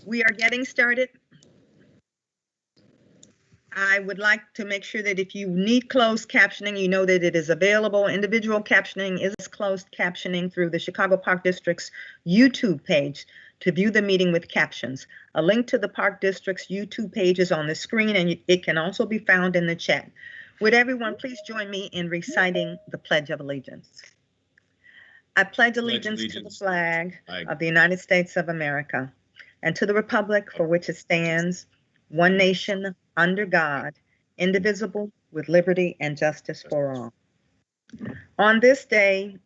We are getting started. I would like to make sure that if you need closed captioning, you know that it is available. Individual captioning is closed captioning through the Chicago Park District's YouTube page to view the meeting with captions. A link to the Park District's YouTube page is on the screen, and it can also be found in the chat. Would everyone please join me in reciting the Pledge of Allegiance? I pledge allegiance to the flag of the United States of America and to the republic for which it stands, one nation, under God, indivisible, with liberty and justice for all. On this day,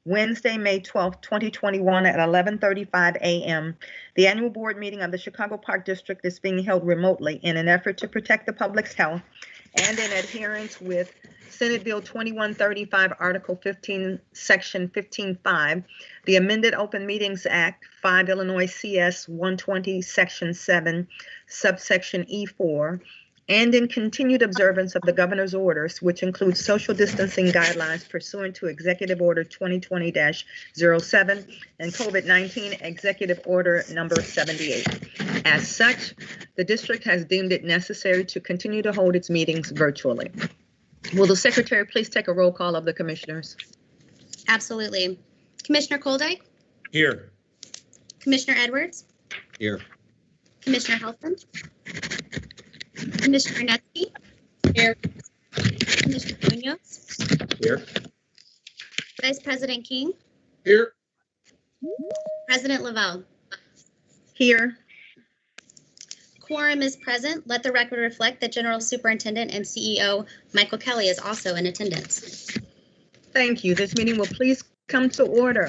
Wednesday, May 12, 2021 at 11:35 a.m., the annual board meeting of the Chicago Park District is being held remotely in an effort to protect the public's health and in adherence with Senate Bill 2135, Article 15, Section 15.5, the amended Open Meetings Act, 5 Illinois CS 120, Section 7, subsection E4, and in continued observance of the governor's orders, which include social distancing guidelines pursuant to Executive Order 2020-07 and COVID-19 Executive Order number 78. As such, the district has deemed it necessary to continue to hold its meetings virtually. Will the secretary please take a roll call of the commissioners? Absolutely. Commissioner Koldyke? Here. Commissioner Edwards? Here. Commissioner Helfand? Commissioner Netsky? Here. Commissioner Munoz? Here. Vice President King? Here. President Lavelle? Here. Quorum is present. Let the record reflect that General Superintendent and CEO Michael Kelly is also in attendance. Thank you. This meeting will please come to order.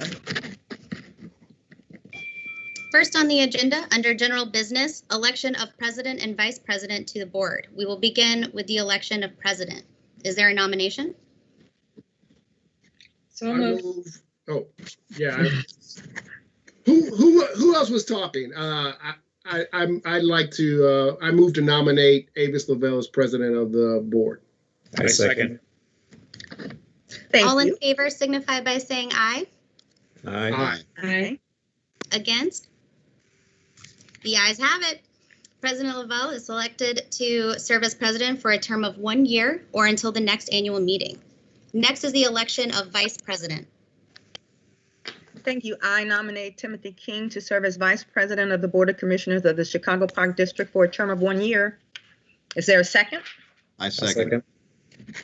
First on the agenda, under general business, election of president and vice president to the board. We will begin with the election of president. Is there a nomination? So moved. Oh, yeah. Who else was talking? I'd like to. I move to nominate Avis Lavelle as president of the board. I second. Thank All you. in favor signify by saying aye. Aye. Aye. Against? The ayes have it. President Lavelle is elected to serve as president for a term of 1 year or until the next annual meeting. Next is the election of vice president. Thank you. I nominate Timothy King to serve as Vice President of the Board of Commissioners of the Chicago Park District for a term of 1 year. Is there a second? I second.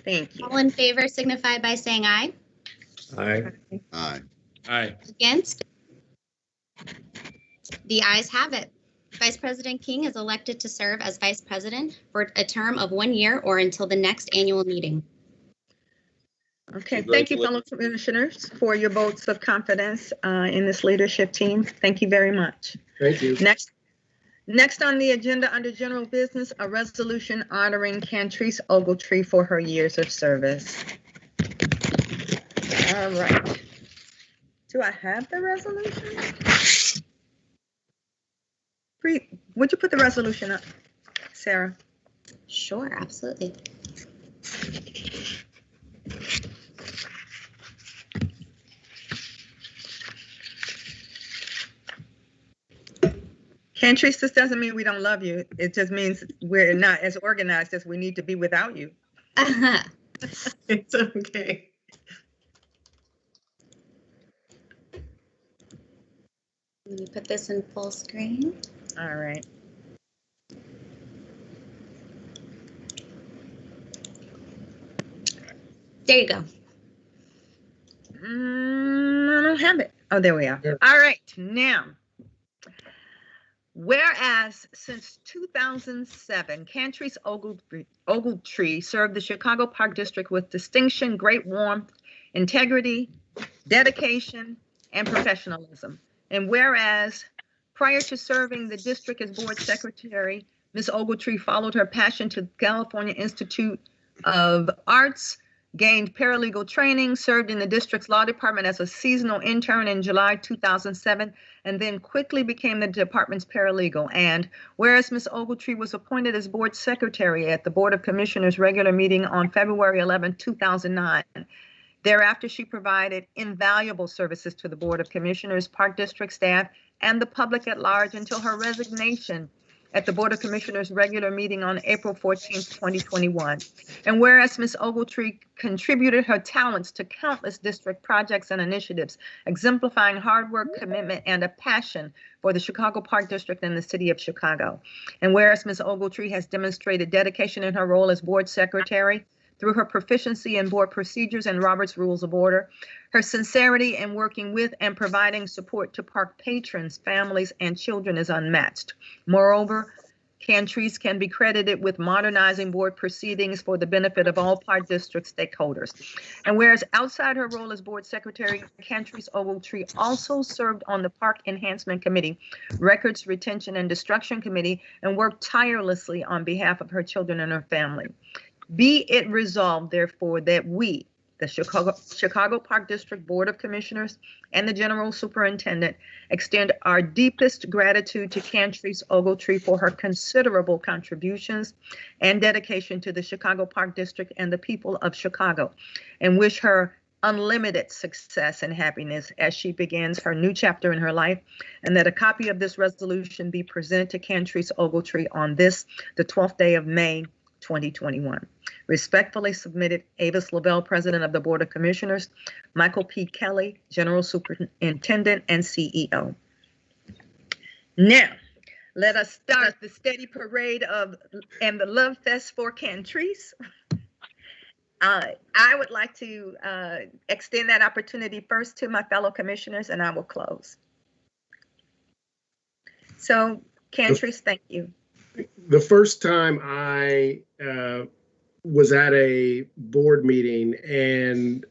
Thank you. All in favor signify by saying aye. Aye. Aye. Aye. Against? The ayes have it. Vice President King is elected to serve as vice president for a term of 1 year or until the next annual meeting. Okay, thank you, fellow commissioners, for your votes of confidence in this leadership team. Thank you very much. Thank you. Next on the agenda under general business, a resolution honoring Cantrice Ogletree for her years of service. All right. Do I have the resolution? Would you put the resolution up, Sarah? Sure, absolutely. Cantrice, this doesn't mean we don't love you. It just means we're not as organized as we need to be without you. It's okay. Let me put this in full screen. All right. There you go. I don't have it. Oh, there we are. Yeah. All right, now. Whereas since 2007, Cantrice Ogletree served the Chicago Park District with distinction, great warmth, integrity, dedication, and professionalism. And whereas prior to serving the district as board secretary, Ms. Ogletree followed her passion to California Institute of Arts, gained paralegal training, served in the district's law department as a seasonal intern in July 2007, and then quickly became the department's paralegal. And whereas Ms. Ogletree was appointed as board secretary at the Board of Commissioners regular meeting on February 11, 2009, Thereafter, she provided invaluable services to the Board of Commissioners, Park District staff, and the public at large until her resignation at the Board of Commissioners regular meeting on April 14, 2021. And whereas Ms. Ogletree contributed her talents to countless district projects and initiatives, exemplifying hard work, commitment, and a passion for the Chicago Park District and the city of Chicago. And whereas Ms. Ogletree has demonstrated dedication in her role as board secretary, through her proficiency in board procedures and Robert's Rules of Order, her sincerity in working with and providing support to park patrons, families, and children is unmatched. Moreover, Cantrice can be credited with modernizing board proceedings for the benefit of all Park District stakeholders. And whereas outside her role as board secretary, Cantrice Ogletree also served on the Park Enhancement Committee, Records Retention and Destruction Committee, and worked tirelessly on behalf of her children and her family. Be it resolved, therefore, that we, the Chicago Park District Board of Commissioners and the General Superintendent, extend our deepest gratitude to Cantrice Ogletree for her considerable contributions and dedication to the Chicago Park District and the people of Chicago, and wish her unlimited success and happiness as she begins her new chapter in her life, and that a copy of this resolution be presented to Cantrice Ogletree on this, the 12th day of May, 2021. Respectfully submitted, Avis Lavelle, President of the Board of Commissioners, Michael P. Kelly, General Superintendent and CEO. Now, let us start the steady parade and the love fest for Cantrice. I would like to extend that opportunity first to my fellow commissioners, and I will close. So, Cantrice, thank you. The first time I was at a board meeting and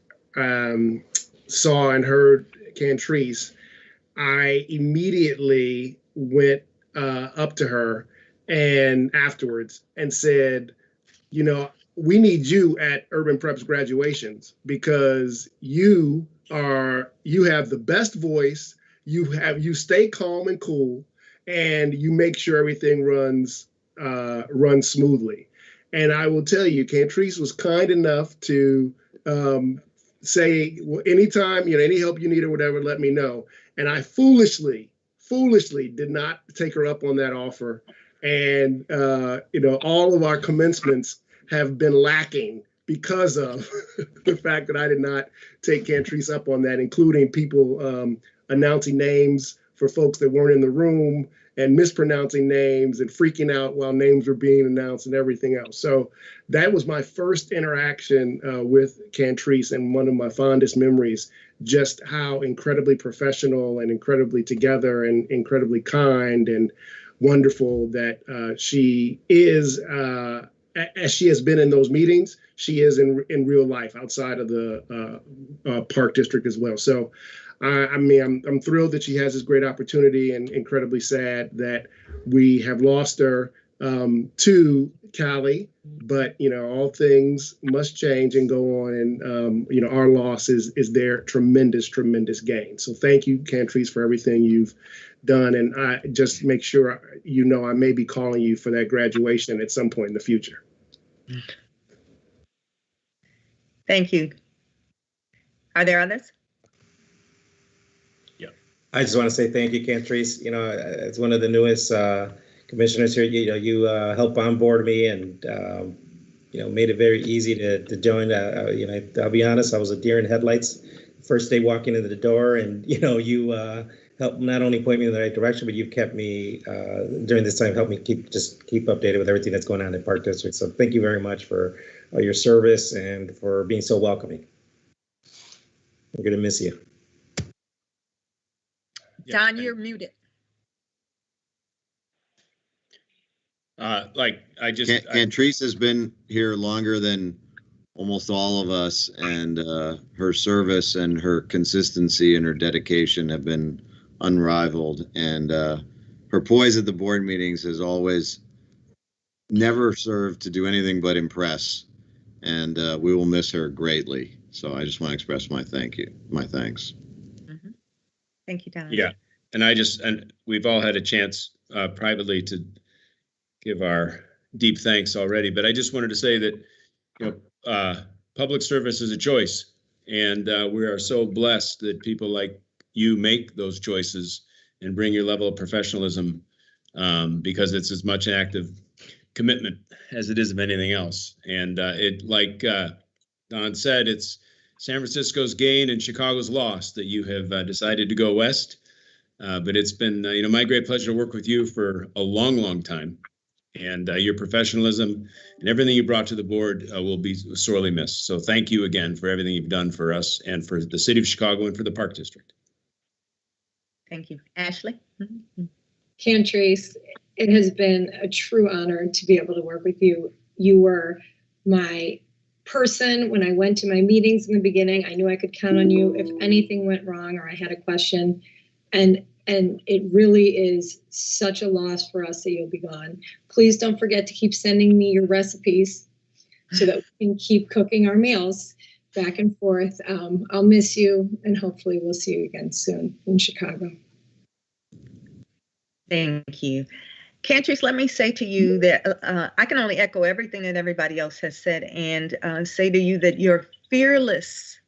saw and heard Cantrice, I immediately went up to her and afterwards and said, you know, we need you at Urban Prep's graduations because you have the best voice, you stay calm and cool, and you make sure everything runs smoothly. And I will tell you, Cantrice was kind enough to say, well, anytime, any help you need or whatever, let me know. And I foolishly did not take her up on that offer. And, all of our commencements have been lacking because of the fact that I did not take Cantrice up on that, including people announcing names for folks that weren't in the room and mispronouncing names and freaking out while names were being announced and everything else. So that was my first interaction with Cantrice, and one of my fondest memories, just how incredibly professional and incredibly together and incredibly kind and wonderful that she is, as she has been in those meetings, she is in real life outside of the Park District as well. So I'm thrilled that she has this great opportunity, and incredibly sad that we have lost her to Cali. But all things must change and go on, and our loss is their tremendous gain. So thank you, Cantrice, for everything you've done, and I just make sure I may be calling you for that graduation at some point in the future. Thank you. Are there others? I just want to say thank you, Cantrice. As one of the newest commissioners here, you helped onboard me and, made it very easy to join. I'll be honest, I was a deer in headlights first day walking into the door, and, you helped not only point me in the right direction, but you've kept me during this time, helped me keep updated with everything that's going on in Park District. So thank you very much for your service and for being so welcoming. I'm going to miss you. Don, you're muted. Cantrice has been here longer than almost all of us, and her service and her consistency and her dedication have been unrivaled. And her poise at the board meetings has always never served to do anything but impress. And we will miss her greatly. So I just want to express my thanks. Mm-hmm. Thank you, Don. Yeah, and we've all had a chance privately to give our deep thanks already, but I just wanted to say that public service is a choice, And we are so blessed that people like you make those choices and bring your level of professionalism, because it's as much an act of commitment as it is of anything else. And like Don said, it's San Francisco's gain and Chicago's loss that you have decided to go west. But it's been, my great pleasure to work with you for a long, long time. And your professionalism and everything you brought to the board will be sorely missed. So thank you again for everything you've done for us and for the city of Chicago and for the Park District. Thank you. Ashley? Cantrice, it has been a true honor to be able to work with you. You were my person when I went to my meetings in the beginning. I knew I could count on you if anything went wrong or I had a question. And it really is such a loss for us that you'll be gone. Please don't forget to keep sending me your recipes so that we can keep cooking our meals back and forth. I'll miss you, and hopefully we'll see you again soon in Chicago. Thank you. Cantrice, let me say to you that I can only echo everything that everybody else has said and say to you that your fearless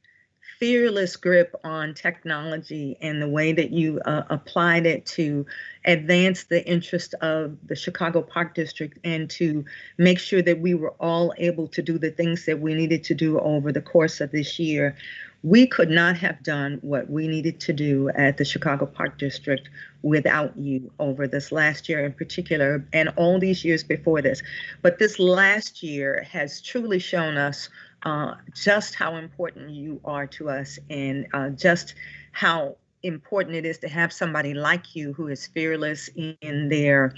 grip on technology and the way that you applied it to advance the interest of the Chicago Park District and to make sure that we were all able to do the things that we needed to do over the course of this year. We could not have done what we needed to do at the Chicago Park District without you over this last year in particular, and all these years before this. But this last year has truly shown us just how important you are to us, and just how important it is to have somebody like you who is fearless in their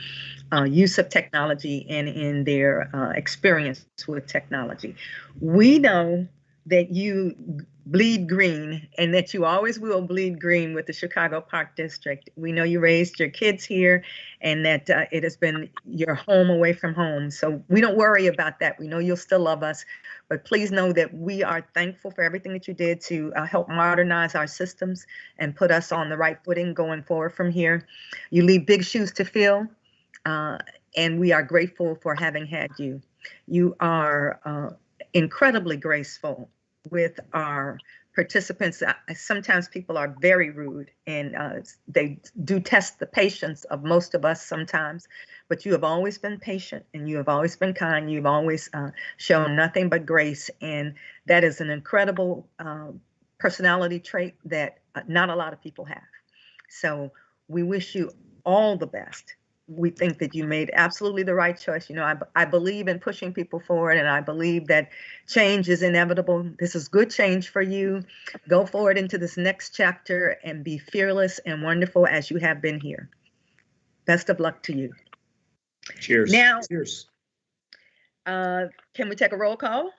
use of technology and in their experience with technology. We know that you bleed green and that you always will bleed green with the Chicago Park District. We know you raised your kids here and that it has been your home away from home. So we don't worry about that. We know you'll still love us, but please know that we are thankful for everything that you did to help modernize our systems and put us on the right footing going forward from here. You leave big shoes to fill, and we are grateful for having had you. You are incredibly graceful with our participants. Sometimes people are very rude and they do test the patience of most of us sometimes, but you have always been patient and you have always been kind. You've always shown nothing but grace, and that is an incredible personality trait that not a lot of people have. So we wish you all the best. We think that you made absolutely the right choice. You know, I believe in pushing people forward, and I believe that change is inevitable. This is good change for you. Go forward into this next chapter and be fearless and wonderful as you have been here. Best of luck to you. Cheers. Now, Cheers. can we take a roll call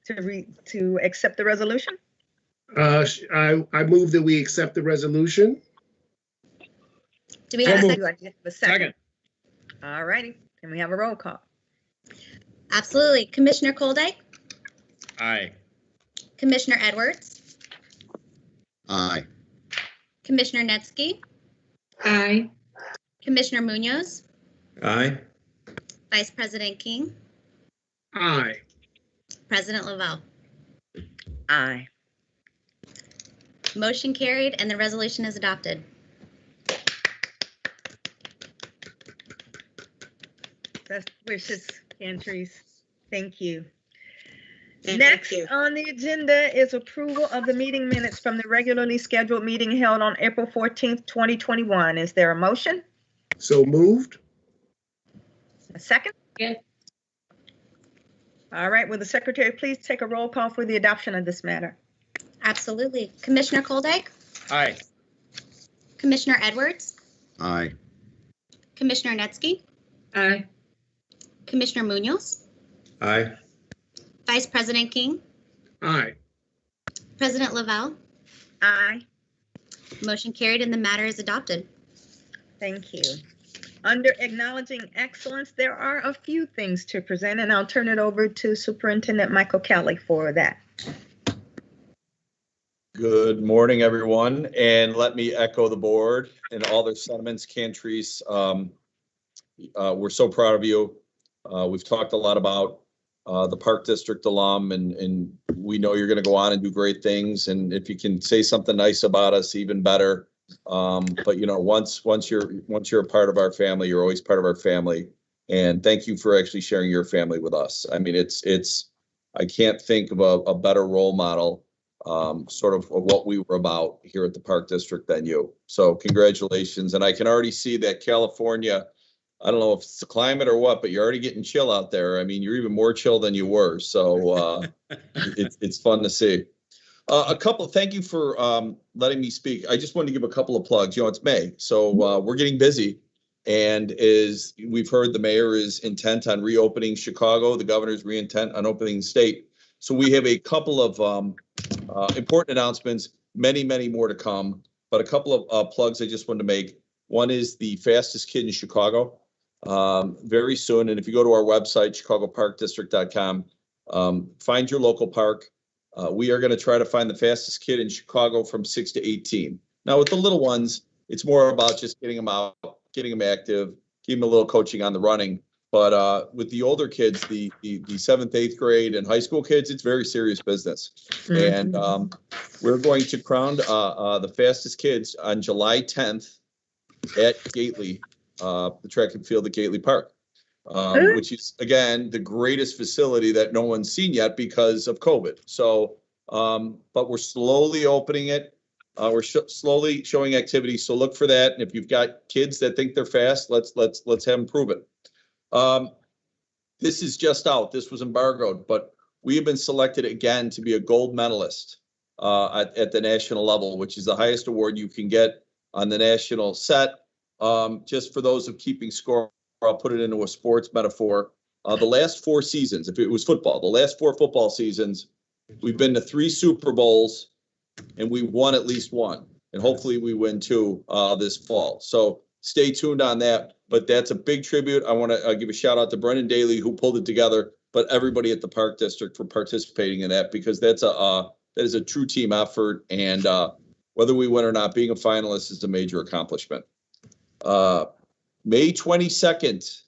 to accept the resolution? I move that we accept the resolution. Do we have a second? Do I have a second? All righty. Can we have a roll call? Absolutely. Commissioner Koldyke, Aye. Commissioner Edwards, Aye. Commissioner Netsky, Aye. Commissioner Munoz, Aye. Vice President King, Aye. President Lavelle. Aye. Motion carried and the resolution is adopted. Best wishes, Cantrice. Thank you. And Next thank you. on the agenda is approval of the meeting minutes from the regularly scheduled meeting held on April 14th, 2021. Is there a motion? So moved. A second? Yes. All right, will the secretary please take a roll call for the adoption of this matter? Absolutely. Commissioner Koldyke, Aye. Commissioner Edwards, Aye. Commissioner Netsky, Aye. Commissioner Munoz, Aye. Vice President King, Aye. President Lavelle. Aye. Motion carried and the matter is adopted. Thank you. Under acknowledging excellence, there are a few things to present, and I'll turn it over to Superintendent Michael Kelly for that. Good morning, everyone, and let me echo the board and all their sentiments. Cantrice, we're so proud of you. We've talked a lot about the Park District alum, and we know you're going to go on and do great things. And if you can say something nice about us, even better. But you know, once you're a part of our family, you're always part of our family. And thank you for actually sharing your family with us. I mean, I can't think of a better role model, sort of what we were about here at the Park District than you. So congratulations. And I can already see that California, I don't know if it's the climate or what, but you're already getting chill out there. I mean, you're even more chill than you were. So it's fun to see. Thank you for letting me speak. I just wanted to give a couple of plugs. You know, it's May, so we're getting busy. And as we've heard, the mayor is intent on reopening Chicago. The governor's intent on opening the state. So we have a couple of important announcements, many more to come. But a couple of plugs I just wanted to make. One is the Fastest Kid in Chicago. Very soon. And if you go to our website, chicagoparkdistrict.com, find your local park. We are going to try to find the fastest kid in Chicago from 6 to 18. Now, with the little ones, it's more about just getting them out, getting them active, giving them a little coaching on the running. But with the older kids, the 7th, 8th grade and high school kids, it's very serious business. And we're going to crown the fastest kids on July 10th at Gately, the track and field at Gately Park. Which is, again, the greatest facility that no one's seen yet because of COVID. So, but we're slowly opening it. We're slowly showing activity. So look for that. And if you've got kids that think they're fast, let's have them prove it. This is just out. This was embargoed, but we have been selected again to be a gold medalist at the national level, which is the highest award you can get on the national set. Just for those of keeping score, I'll put it into a sports metaphor. The last 4 seasons, if it was football, the last 4 football seasons, we've been to 3 Super Bowls and we won at least 1. And hopefully we win 2 this fall. So stay tuned on that. But that's a big tribute. I want to give a shout out to Brendan Daly, who pulled it together, but everybody at the Park District for participating in that, because that is a true team effort. And whether we win or not, being a finalist is a major accomplishment. May 22nd,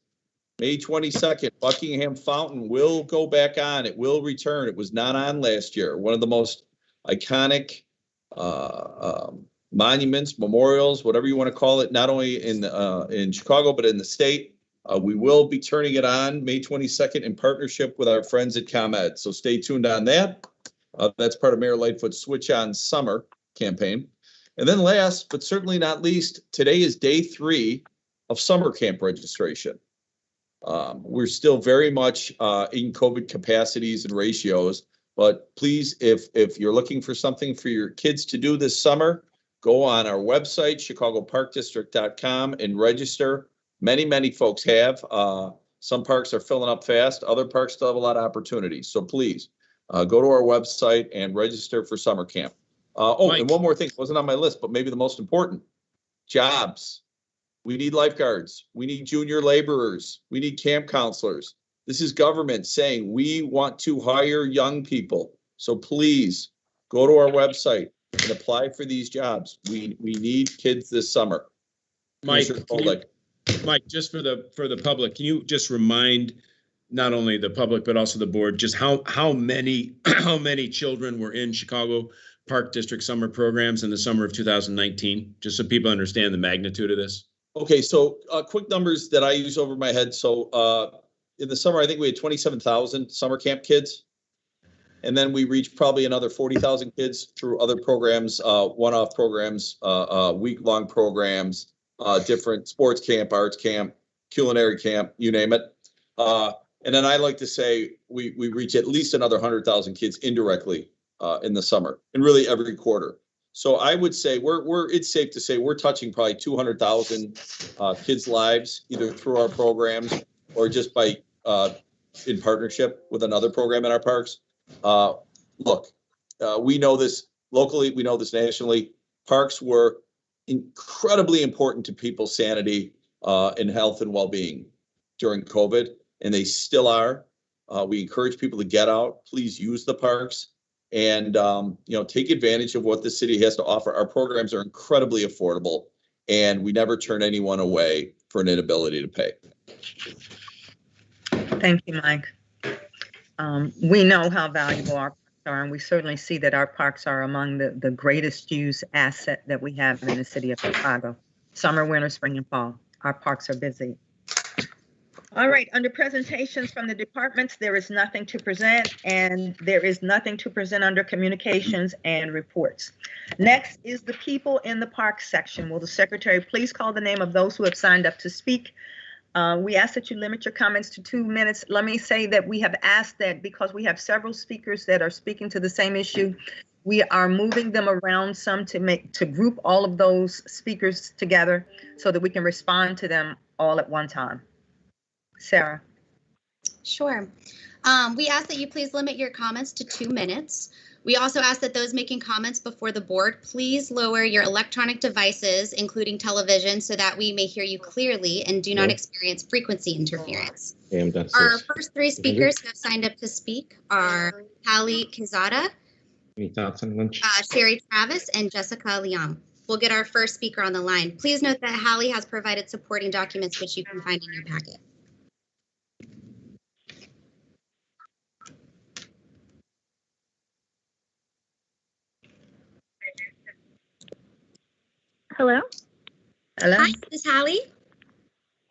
Buckingham Fountain will go back on. It will return. It was not on last year. One of the most iconic monuments, memorials, whatever you want to call it, not only in Chicago, but in the state. We will be turning it on May 22nd in partnership with our friends at ComEd. So stay tuned on that. That's part of Mayor Lightfoot's Switch On Summer campaign. And then last, but certainly not least, today is day 3 of summer camp registration. We're still very much in COVID capacities and ratios, but please, if you're looking for something for your kids to do this summer, go on our website, chicagoparkdistrict.com, and register. Many folks have. Some parks are filling up fast. Other parks still have a lot of opportunities. So please go to our website and register for summer camp. Mike. And one more thing, wasn't on my list, but maybe the most important, jobs. We need lifeguards. We need junior laborers. We need camp counselors. This is government saying we want to hire young people. So please go to our website and apply for these jobs. We need kids this summer. Mike, just for the public, can you just remind not only the public but also the board just how many children were in Chicago Park District summer programs in the summer of 2019, just so people understand the magnitude of this? Okay, so quick numbers that I use over my head. So in the summer, I think we had 27,000 summer camp kids. And then we reached probably another 40,000 kids through other programs, one-off programs, week-long programs, different sports camp, arts camp, culinary camp, you name it. And then I like to say we reach at least another 100,000 kids indirectly in the summer, and really every quarter. So I would say it's safe to say we're touching probably 200,000 kids' lives, either through our programs or just by in partnership with another program in our parks. Look, we know this locally, we know this nationally. Parks were incredibly important to people's sanity and health and well-being during COVID, and they still are. We encourage people to get out. Please use the parks. And, take advantage of what the city has to offer. Our programs are incredibly affordable, and we never turn anyone away for an inability to pay. Thank you, Mike. We know how valuable our parks are, and we certainly see that our parks are among the greatest used asset that we have in the city of Chicago. Summer, winter, spring, and fall, our parks are busy. All right, under presentations from the departments, there is nothing to present, and there is nothing to present under communications and reports. Next is the people in the park section. Will the secretary please call the name of those who have signed up to speak? We ask that you limit your comments to 2 minutes. Let me say that we have asked that because we have several speakers that are speaking to the same issue, we are moving them around some to group all of those speakers together so that we can respond to them all at one time. Sarah. Sure. We ask that you please limit your comments to 2 minutes. We also ask that those making comments before the board, please lower your electronic devices, including television, so that we may hear you clearly and do not experience frequency interference. Our first 3 speakers who have signed up to speak are Hallie Quezada, Sherry Travis, and Jessica Liam. We'll get our first speaker on the line. Please note that Hallie has provided supporting documents, which you can find in your packet. Hello? Hello. Hi, this is Hallie.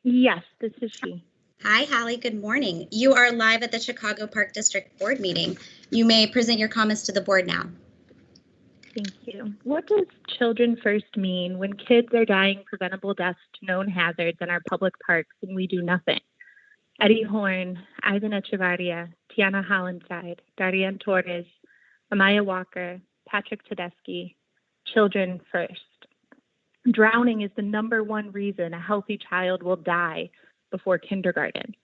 Yes, this is she. Hi, Hallie. Good morning. You are live at the Chicago Park District Board meeting. You may present your comments to the board now. Thank you. What does children first mean when kids are dying preventable deaths to known hazards in our public parks and we do nothing? Eddie Horn, Ivan Echevarria, Tiana Hollenside, Darian Torres, Amaya Walker, Patrick Tedeschi, children first. Drowning is the #1 reason a healthy child will die before kindergarten.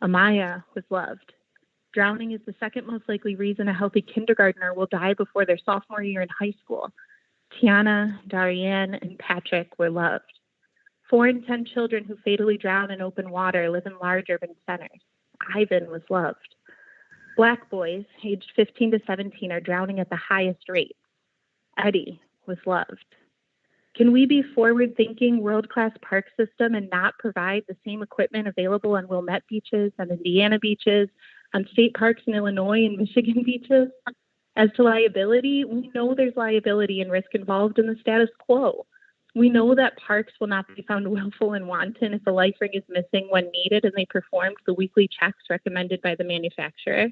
Amaya was loved. Drowning is the second most likely reason a healthy kindergartner will die before their sophomore year in high school. Tiana, Darian, and Patrick were loved. 4 in 10 children who fatally drown in open water live in large urban centers. Ivan was loved. Black boys aged 15 to 17 are drowning at the highest rates. Eddie was loved. Can we be forward-thinking, world-class park system and not provide the same equipment available on Wilmette beaches and Indiana beaches, on state parks in Illinois and Michigan beaches? As to liability, we know there's liability and risk involved in the status quo. We know that parks will not be found willful and wanton if a life ring is missing when needed and they performed the weekly checks recommended by the manufacturer.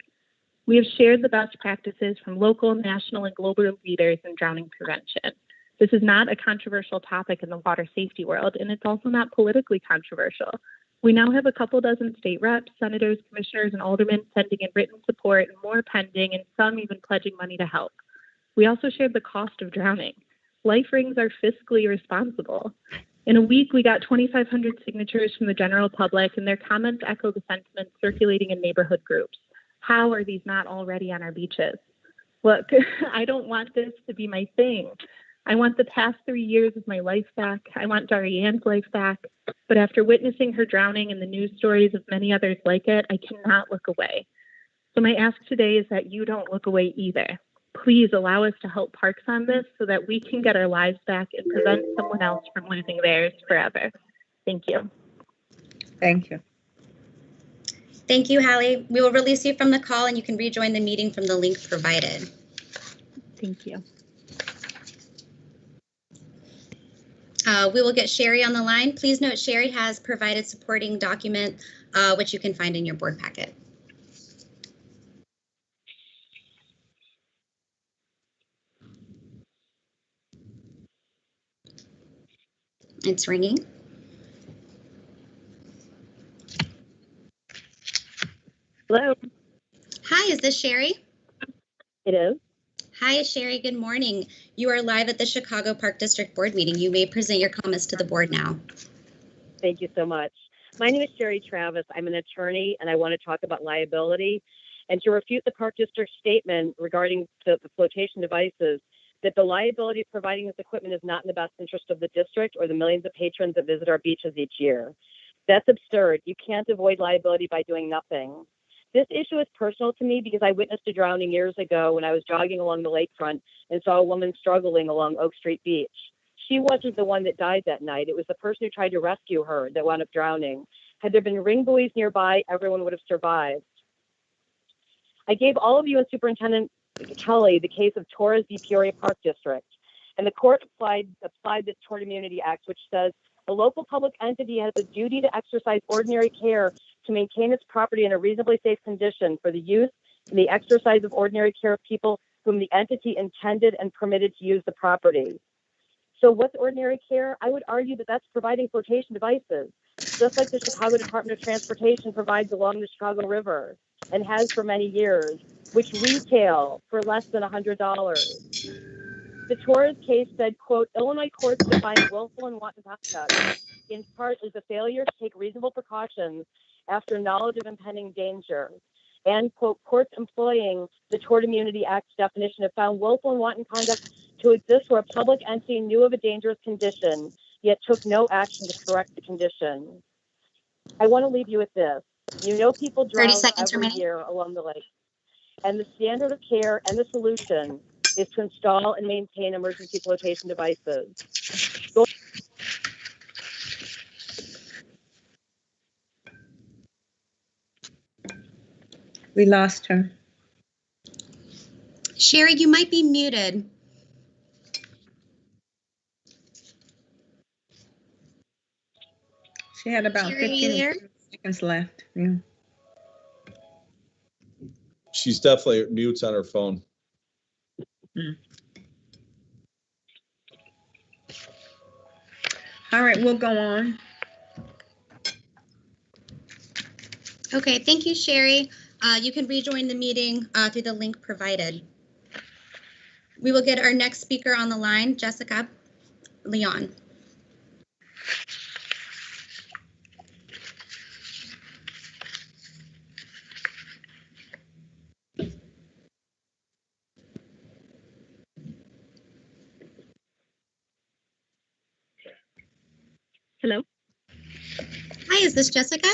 We have shared the best practices from local, national, and global leaders in drowning prevention. This is not a controversial topic in the water safety world, and it's also not politically controversial. We now have a couple dozen state reps, senators, commissioners, and aldermen sending in written support, and more pending, and some even pledging money to help. We also shared the cost of drowning. Life rings are fiscally responsible. In a week, we got 2,500 signatures from the general public, and their comments echo the sentiments circulating in neighborhood groups. How are these not already on our beaches? Look, I don't want this to be my thing. I want the past 3 years of my life back. I want Darianne's life back. But after witnessing her drowning and the news stories of many others like it, I cannot look away. So my ask today is that you don't look away either. Please allow us to help parks on this so that we can get our lives back and prevent someone else from losing theirs forever. Thank you. Thank you. Thank you, Hallie. We will release you from the call and you can rejoin the meeting from the link provided. Thank you. We will get Sherry on the line. Please note Sherry has provided supporting document, which you can find in your board packet. It's ringing. Hello. Hi, is this Sherry? It is. Hi, Sherry. Good morning. You are live at the Chicago Park District Board meeting. You may present your comments to the board now. Thank you so much. My name is Sherry Travis. I'm an attorney, and I want to talk about liability and to refute the Park District's statement regarding the flotation devices, that the liability of providing this equipment is not in the best interest of the district or the millions of patrons that visit our beaches each year. That's absurd. You can't avoid liability by doing nothing. This issue is personal to me because I witnessed a drowning years ago when I was jogging along the lakefront and saw a woman struggling along Oak Street Beach. She wasn't the one that died that night. It was the person who tried to rescue her that wound up drowning. Had there been ring buoys nearby, everyone would have survived. I gave all of you and Superintendent Kelly the case of Torres v. Peoria Park District, and the court applied this Tort Immunity Act, which says the local public entity has a duty to exercise ordinary care to maintain its property in a reasonably safe condition for the use and the exercise of ordinary care of people whom the entity intended and permitted to use the property. So what's ordinary care? I would argue that that's providing flotation devices, just like the Chicago Department of Transportation provides along the Chicago River and has for many years, which retail for less than $100. The Torres case said, quote, Illinois courts define willful and wanton conduct in part as a failure to take reasonable precautions after knowledge of impending danger. And, quote, courts employing the Tort Immunity Act's definition have found willful and wanton conduct to exist where a public entity knew of a dangerous condition, yet took no action to correct the condition. I want to leave you with this. You know people drown every year along the lake. And the standard of care and the solution is to install and maintain emergency flotation devices. We lost her. Sherry, you might be muted. She had about Sherry, 15 seconds left. Yeah. She's definitely mutes on her phone. All right, we'll go on. Okay, thank you, Sherry. You can rejoin the meeting through the link provided. We will get our next speaker on the line, Jessica Leon. Hello? Hi, is this Jessica?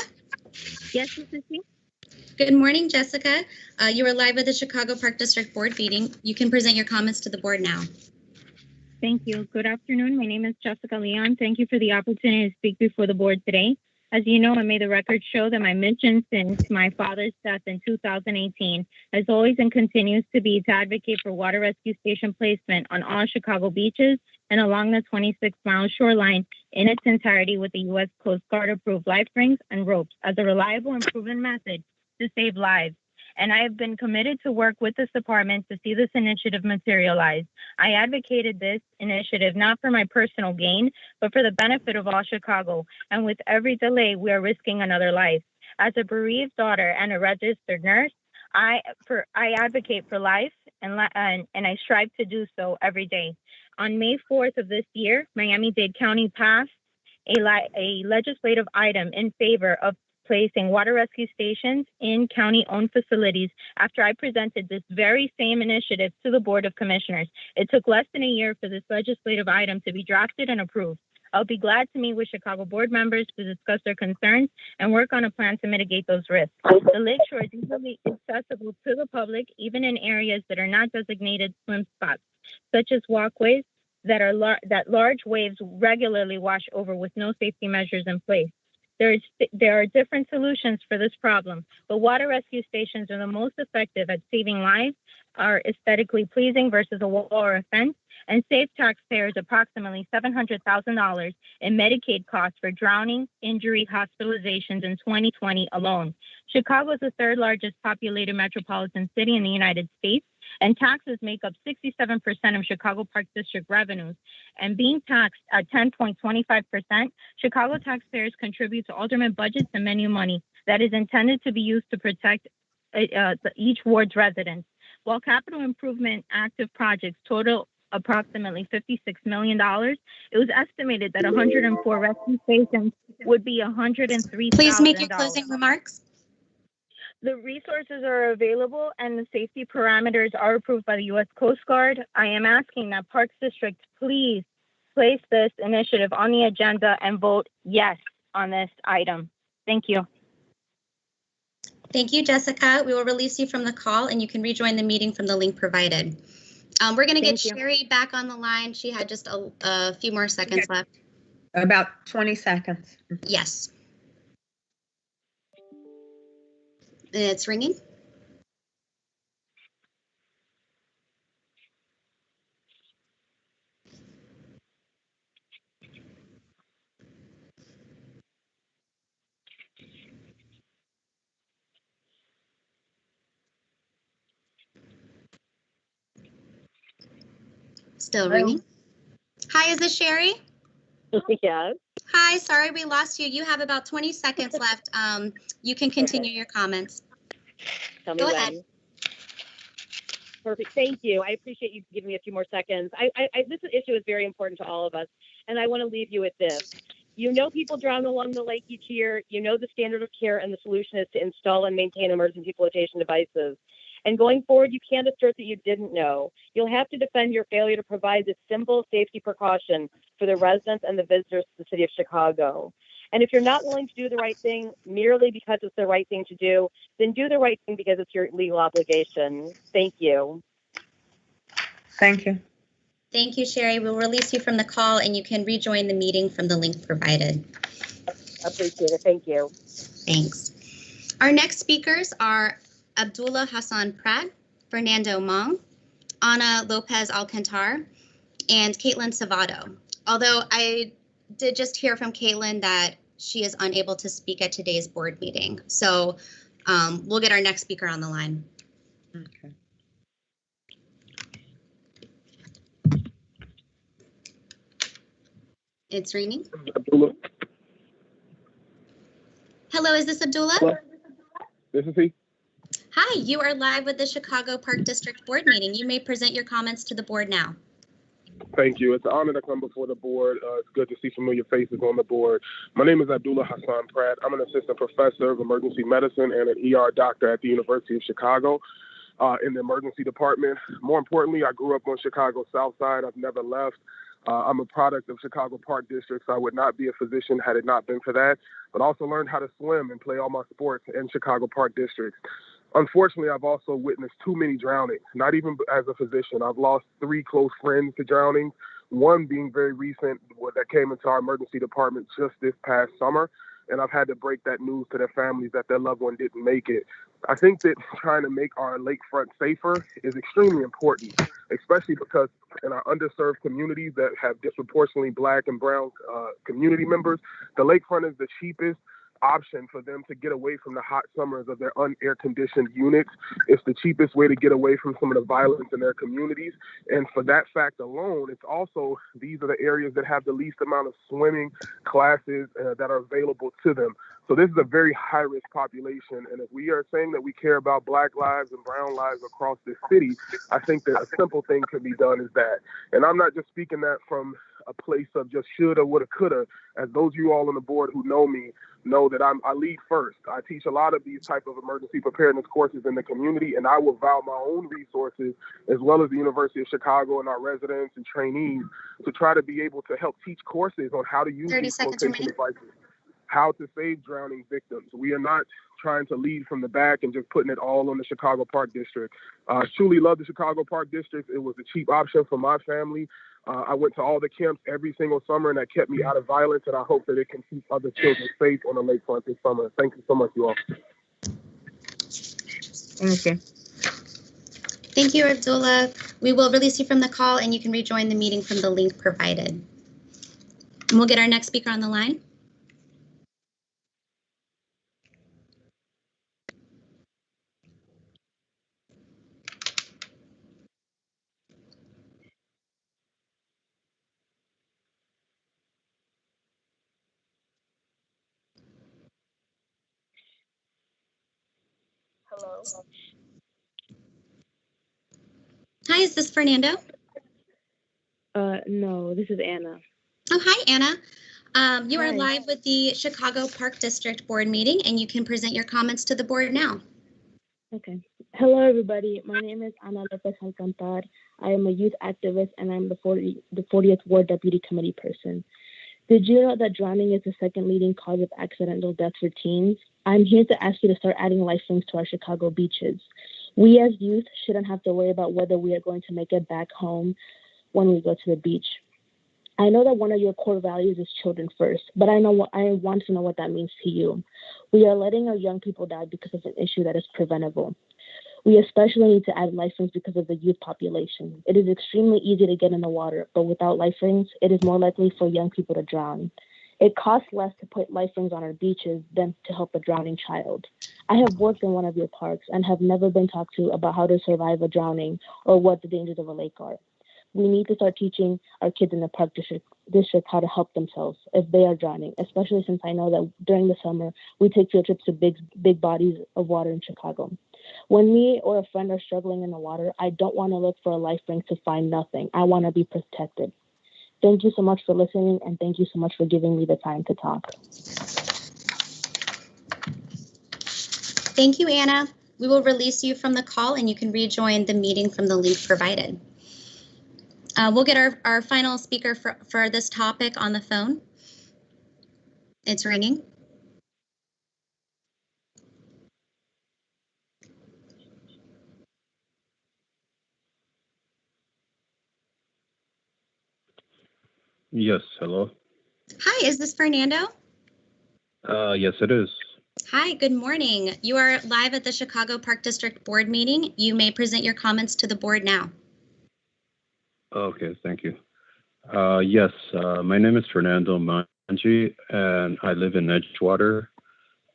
Yes, this is me. Good morning, Jessica. You are live at the Chicago Park District Board meeting. You can present your comments to the board now. Thank you. Good afternoon. My name is Jessica Leon. Thank you for the opportunity to speak before the board today. As you know, I made the record show that my mission since my father's death in 2018 has always and continues to be to advocate for water rescue station placement on all Chicago beaches and along the 26-mile shoreline in its entirety with the U.S. Coast Guard approved life rings and ropes as a reliable and proven method to save lives. And I have been committed to work with this department to see this initiative materialize. I advocated this initiative not for my personal gain, but for the benefit of all Chicago. And with every delay, we are risking another life. As a bereaved daughter and a registered nurse, I advocate for life, and I strive to do so every day. On May 4th of this year, Miami-Dade County passed a legislative item in favor of placing water rescue stations in county-owned facilities after I presented this very same initiative to the Board of Commissioners. It took less than a year for this legislative item to be drafted and approved. I'll be glad to meet with Chicago board members to discuss their concerns and work on a plan to mitigate those risks. The lakeshore is easily accessible to the public, even in areas that are not designated swim spots, such as walkways that large waves regularly wash over with no safety measures in place. There are different solutions for this problem, but water rescue stations are the most effective at saving lives, are aesthetically pleasing versus a wall or a fence, and save taxpayers approximately $700,000 in Medicaid costs for drowning, injury, hospitalizations in 2020 alone. Chicago is the third largest populated metropolitan city in the United States, and taxes make up 67% of Chicago Park District revenues. And being taxed at 10.25%, Chicago taxpayers contribute to alderman budgets and menu money that is intended to be used to protect each ward's residents. While capital improvement active projects total approximately $56 million, it was estimated that 104 rescue stations would be $103,000. Please make your closing remarks. The resources are available and the safety parameters are approved by the U.S. Coast Guard. I am asking that Parks District please place this initiative on the agenda and vote yes on this item. Thank you. Thank you, Jessica. We will release you from the call and you can rejoin the meeting from the link provided. We're going to get Sherry back on the line. She had just a few more seconds left. About 20 seconds. Yes. It's ringing. Still ringing. Hi, is this Sherry? Yes. Hi, sorry we lost you. You have about 20 seconds left. You can continue your comments. Tell me Go when. ahead. Perfect. Thank you. I appreciate you giving me a few more seconds. This issue is very important to all of us, and I want to leave you with this. You know people drown along the lake each year. You know the standard of care and the solution is to install and maintain emergency flotation devices. And going forward, you can't assert that you didn't know. You'll have to defend your failure to provide this simple safety precaution for the residents and the visitors to the city of Chicago. And if you're not willing to do the right thing merely because it's the right thing to do, then do the right thing because it's your legal obligation. Thank you. Thank you. Thank you, Sherry. We'll release you from the call and you can rejoin the meeting from the link provided. Appreciate it. Thank you. Thanks. Our next speakers are Abdullah Hassan Prat, Fernando Mong, Ana Lopez Alcantar, and Caitlin Savado. Although I did just hear from Caitlin that she is unable to speak at today's board meeting. So we'll get our next speaker on the line. Okay. It's ringing. Abdullah. Hello, is this Abdullah? Hello. This is he. Hi, you are live with the Chicago Park District Board meeting. You may present your comments to the board now. Thank you. It's an honor to come before the board. It's good to see familiar faces on the board. My name is Abdullah Hassan Pratt. I'm an assistant professor of emergency medicine and an ER doctor at the University of Chicago in the emergency department. More importantly, I grew up on Chicago's South Side. I've never left. I'm a product of Chicago Park District, so I would not be a physician had it not been for that, but also learned how to swim and play all my sports in Chicago Park District. Unfortunately, I've also witnessed too many drownings, not even as a physician. I've lost 3 close friends to drowning, one being very recent that came into our emergency department just this past summer. And I've had to break that news to their families that their loved one didn't make it. I think that trying to make our lakefront safer is extremely important, especially because in our underserved communities that have disproportionately Black and brown community members, the lakefront is the cheapest option for them to get away from the hot summers of their unair conditioned units. It's the cheapest way to get away from some of the violence in their communities. And for that fact alone, it's also, these are the areas that have the least amount of swimming classes that are available to them. So this is a very high risk population. And if we are saying that we care about Black lives and brown lives across this city, I think that a simple thing could be done is that. And I'm not just speaking that from a place of just shoulda, woulda, coulda. As those of you all on the board who know me know that I lead first. I teach a lot of these type of emergency preparedness courses in the community, and I will vow my own resources as well as the University of Chicago and our residents and trainees to try to be able to help teach courses on how to use these flotation devices, how to save drowning victims. We are not trying to lead from the back and just putting it all on the Chicago Park District. I truly love the Chicago Park District. It was a cheap option for my family. I went to all the camps every single summer, and that kept me out of violence, and I hope that it can keep other children safe on the lakefront this summer. Thank you so much, you all. Thank you. Thank you, Abdullah. We will release you from the call, and you can rejoin the meeting from the link provided. And we'll get our next speaker on the line. Hello. Hi, is this Fernando? No, this is Anna. Oh, hi, Anna. You are Hi. live with the Chicago Park District Board meeting, and you can present your comments to the board now. Okay. Hello, everybody. My name is Ana Lopez Alcantar. I am a youth activist, and I'm the 40th Ward Deputy Committee person. Did you know that drowning is the second leading cause of accidental death for teens? I'm here to ask you to start adding lifelines to our Chicago beaches. We as youth shouldn't have to worry about whether we are going to make it back home when we go to the beach. I know that one of your core values is children first, but I want to know what that means to you. We are letting our young people die because of an issue that is preventable. We especially need to add life rings because of the youth population. It is extremely easy to get in the water, but without life rings, it is more likely for young people to drown. It costs less to put life rings on our beaches than to help a drowning child. I have worked in one of your parks and have never been talked to about how to survive a drowning or what the dangers of a lake are. We need to start teaching our kids in the park district how to help themselves if they are drowning, especially since I know that during the summer, we take field trips to big bodies of water in Chicago. When me or a friend are struggling in the water, I don't want to look for a life ring to find nothing. I want to be protected. Thank you so much for listening, and thank you so much for giving me the time to talk. Thank you, Anna. We will release you from the call and you can rejoin the meeting from the link provided. We'll get our final speaker for this topic on the phone. It's ringing. Yes, hello. Hi, is this Fernando? Yes, it is. Hi, good morning. You are live at the Chicago Park District Board meeting. You may present your comments to the board now. Okay, thank you. Yes, my name is Fernando Manji, and I live in Edgewater.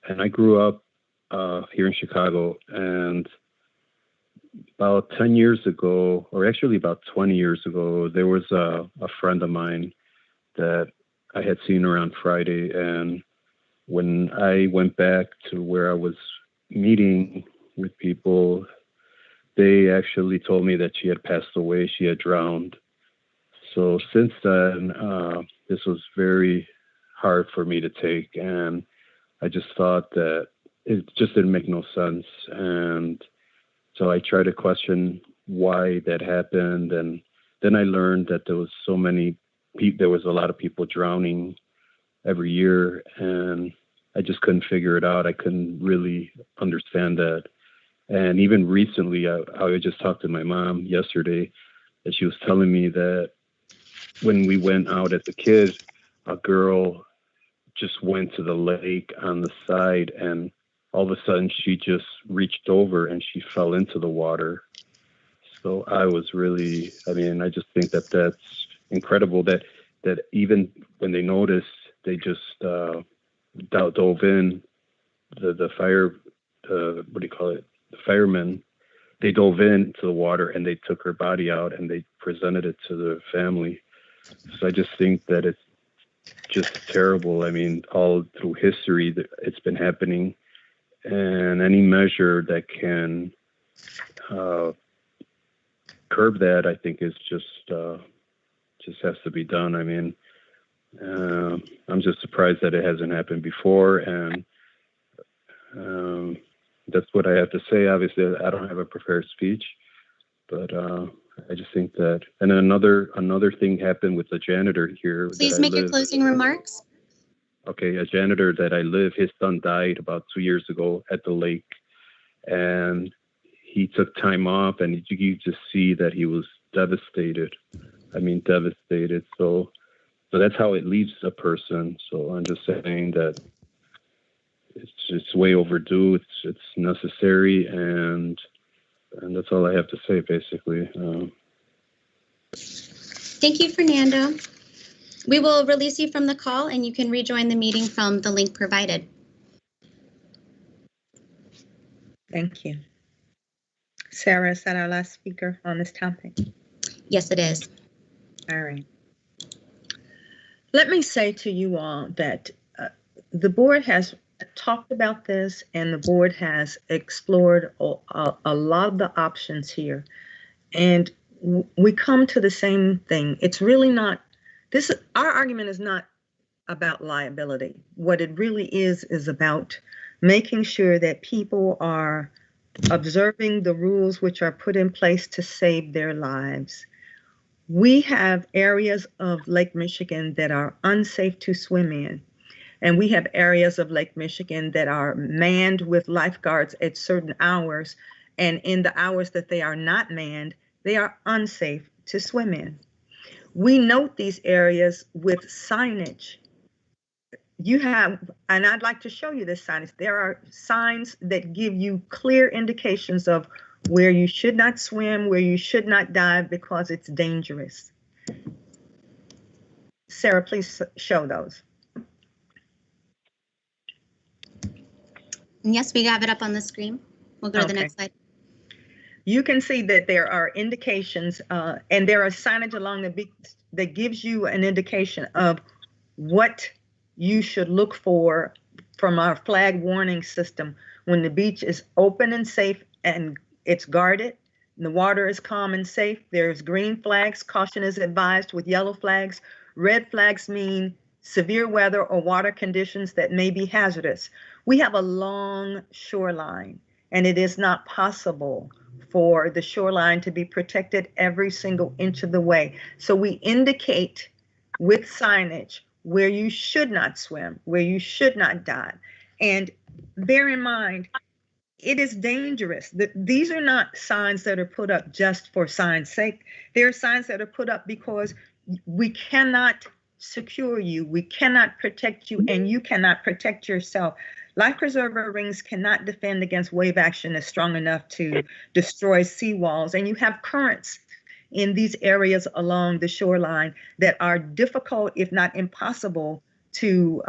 And I grew up here in Chicago. And about 10 years ago, or actually about 20 years ago, there was a friend of mine that I had seen around Friday. And when I went back to where I was meeting with people, they actually told me that she had passed away. She had drowned. So since then, this was very hard for me to take. And I just thought that it just didn't make no sense. And so I tried to question why that happened. And then I learned that there was there was a lot of people drowning every year. And I just couldn't figure it out. I couldn't really understand that. And even recently, I just talked to my mom yesterday, and she was telling me that when we went out as a kid, a girl just went to the lake on the side, and all of a sudden she just reached over and she fell into the water. So I just think that that's incredible that even when they noticed, they just dove in. The firemen, they dove into the water and they took her body out and they presented it to the family. So I just think that it's just terrible. I mean, all through history, it's been happening, and any measure that can curb that, I think, is just has to be done. I mean, I'm just surprised that it hasn't happened before, and that's what I have to say. Obviously, I don't have a prepared speech, but I just think that. And then another thing happened with the janitor here. Please make your closing remarks. Okay, a janitor that I live, his son died about 2 years ago at the lake, and he took time off, and you just see that he was devastated. I mean, devastated. So that's how it leaves a person. So I'm just saying that it's way overdue. It's necessary, and that's all I have to say, basically. Thank you, Fernando. We will release you from the call, and you can rejoin the meeting from the link provided. Thank you. Sarah, is that our last speaker on this topic? Yes, it is. All right. Let me say to you all that the board has talked about this, and the board has explored a lot of the options here. And we come to the same thing. It's really not, our argument is not about liability. What it really is about making sure that people are observing the rules which are put in place to save their lives. We have areas of Lake Michigan that are unsafe to swim in. And we have areas of Lake Michigan that are manned with lifeguards at certain hours. And in the hours that they are not manned, they are unsafe to swim in. We note these areas with signage. And I'd like to show you this signage. There are signs that give you clear indications of where you should not swim, where you should not dive because it's dangerous. Sarah, please show those. Yes, we have it up on the screen. We'll go to the next slide. you can see that there are indications and there are signage along the beach that gives you an indication of what you should look for from our flag warning system when the beach is open and safe and it's guarded. The water is calm and safe. There's green flags, caution is advised, with yellow flags. Red flags mean severe weather or water conditions that may be hazardous. We have a long shoreline, and it is not possible for the shoreline to be protected every single inch of the way. So we indicate with signage where you should not swim, where you should not dive. And bear in mind, it is dangerous. These are not signs that are put up just for sign's sake. They are signs that are put up because we cannot secure you, we cannot protect you, and you cannot protect yourself. Life preserver rings cannot defend against wave action that's strong enough to destroy seawalls, and you have currents in these areas along the shoreline that are difficult, if not impossible, to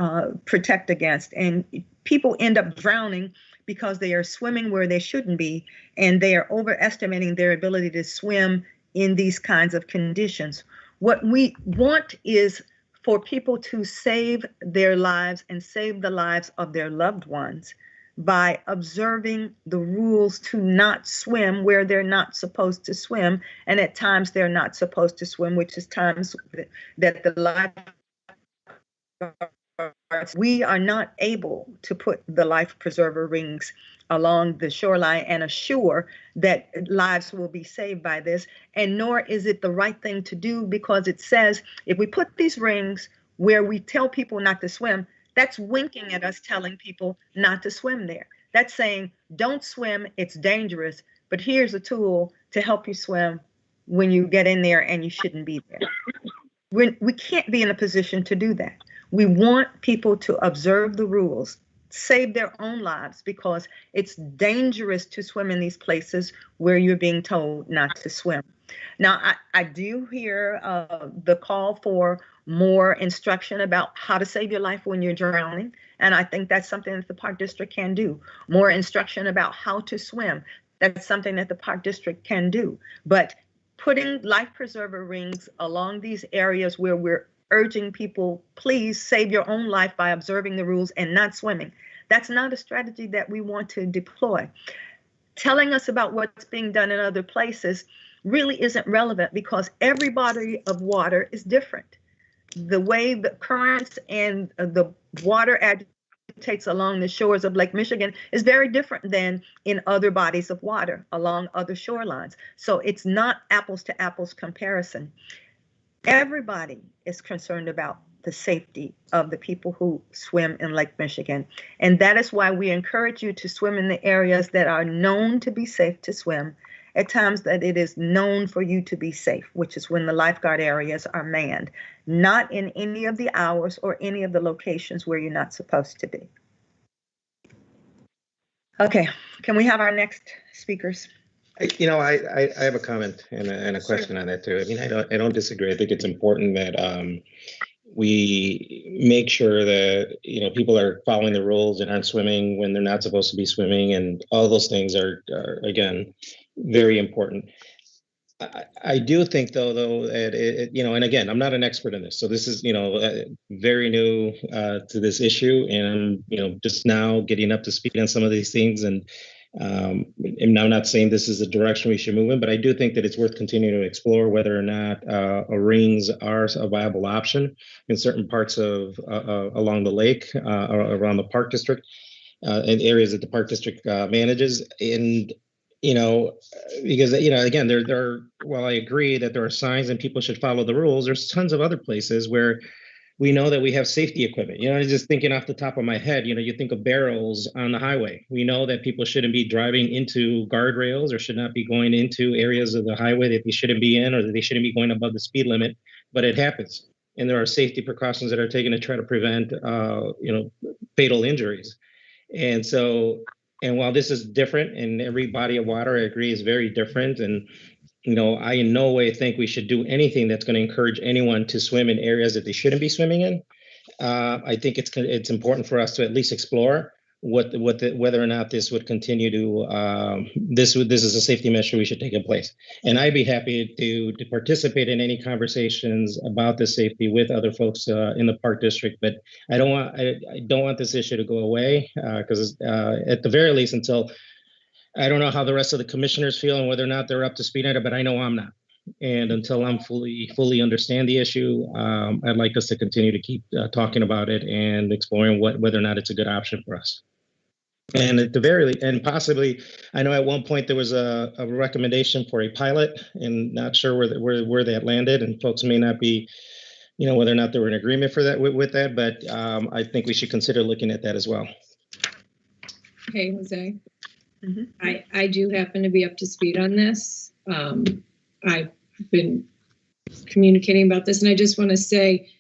protect against. And people end up drowning because they are swimming where they shouldn't be, and they are overestimating their ability to swim in these kinds of conditions. What we want is for people to save their lives and save the lives of their loved ones by observing the rules to not swim where they're not supposed to swim, and at times they're not supposed to swim, which is times that the we are not able to put the life preserver rings along the shoreline and assure that lives will be saved by this. And nor is it the right thing to do, because it says if we put these rings where we tell people not to swim, that's winking at us telling people not to swim there. That's saying, don't swim, it's dangerous, but here's a tool to help you swim when you get in there and you shouldn't be there. We can't be in a position to do that. We want people to observe the rules, save their own lives, because it's dangerous to swim in these places where you're being told not to swim. Now, I do hear the call for more instruction about how to save your life when you're drowning, and I think that's something that the Park District can do. More instruction about how to swim, that's something that the Park District can do. But putting life preserver rings along these areas where we're urging people, please save your own life by observing the rules and not swimming, that's not a strategy that we want to deploy. Telling us about what's being done in other places really isn't relevant, because every body of water is different. The way the currents and the water agitates along the shores of Lake Michigan is very different than in other bodies of water along other shorelines. So it's not apples to apples comparison. Everybody is concerned about the safety of the people who swim in Lake Michigan. And that is why we encourage you to swim in the areas that are known to be safe to swim, at times that it is known for you to be safe, which is when the lifeguard areas are manned, not in any of the hours or any of the locations where you're not supposed to be. Okay, can we have our next speakers? I have a comment and a question on that too. I mean, I don't disagree. I think it's important that we make sure that people are following the rules and aren't swimming when they're not supposed to be swimming, and all those things are again very important. I do think though that and again, I'm not an expert in this, so this is very new to this issue, and just now getting up to speed on some of these things, and I'm not saying this is the direction we should move in, but I do think that it's worth continuing to explore whether or not rings are a viable option in certain parts of along the lake, around the Park District, and areas that the Park District manages. And because again, there while I agree that there are signs and people should follow the rules, there's tons of other places where we know that we have safety equipment. Just thinking off the top of my head, you think of barrels on the highway. We know that people shouldn't be driving into guardrails or should not be going into areas of the highway that they shouldn't be in, or that they shouldn't be going above the speed limit, but it happens. And there are safety precautions that are taken to try to prevent, fatal injuries. And so, and while this is different in every body of water, I agree is very different. And I in no way think we should do anything that's going to encourage anyone to swim in areas that they shouldn't be swimming in. I think it's important for us to at least explore whether or not this would continue to this is a safety measure we should take in place. And I'd be happy to participate in any conversations about the safety with other folks in the park district. But I don't want this issue to go away because at the very least, until I don't know how the rest of the commissioners feel and whether or not they're up to speed on it, but I know I'm not. And until I'm fully understand the issue, I'd like us to continue to keep talking about it and exploring whether or not it's a good option for us. And at the very least, and possibly, I know at one point there was a recommendation for a pilot, and not sure where that landed, and folks may not be, whether or not they were in agreement for that with that, but I think we should consider looking at that as well. Hey, Jose. Mm-hmm. I do happen to be up to speed on this. I've been communicating about this, and I just want to say,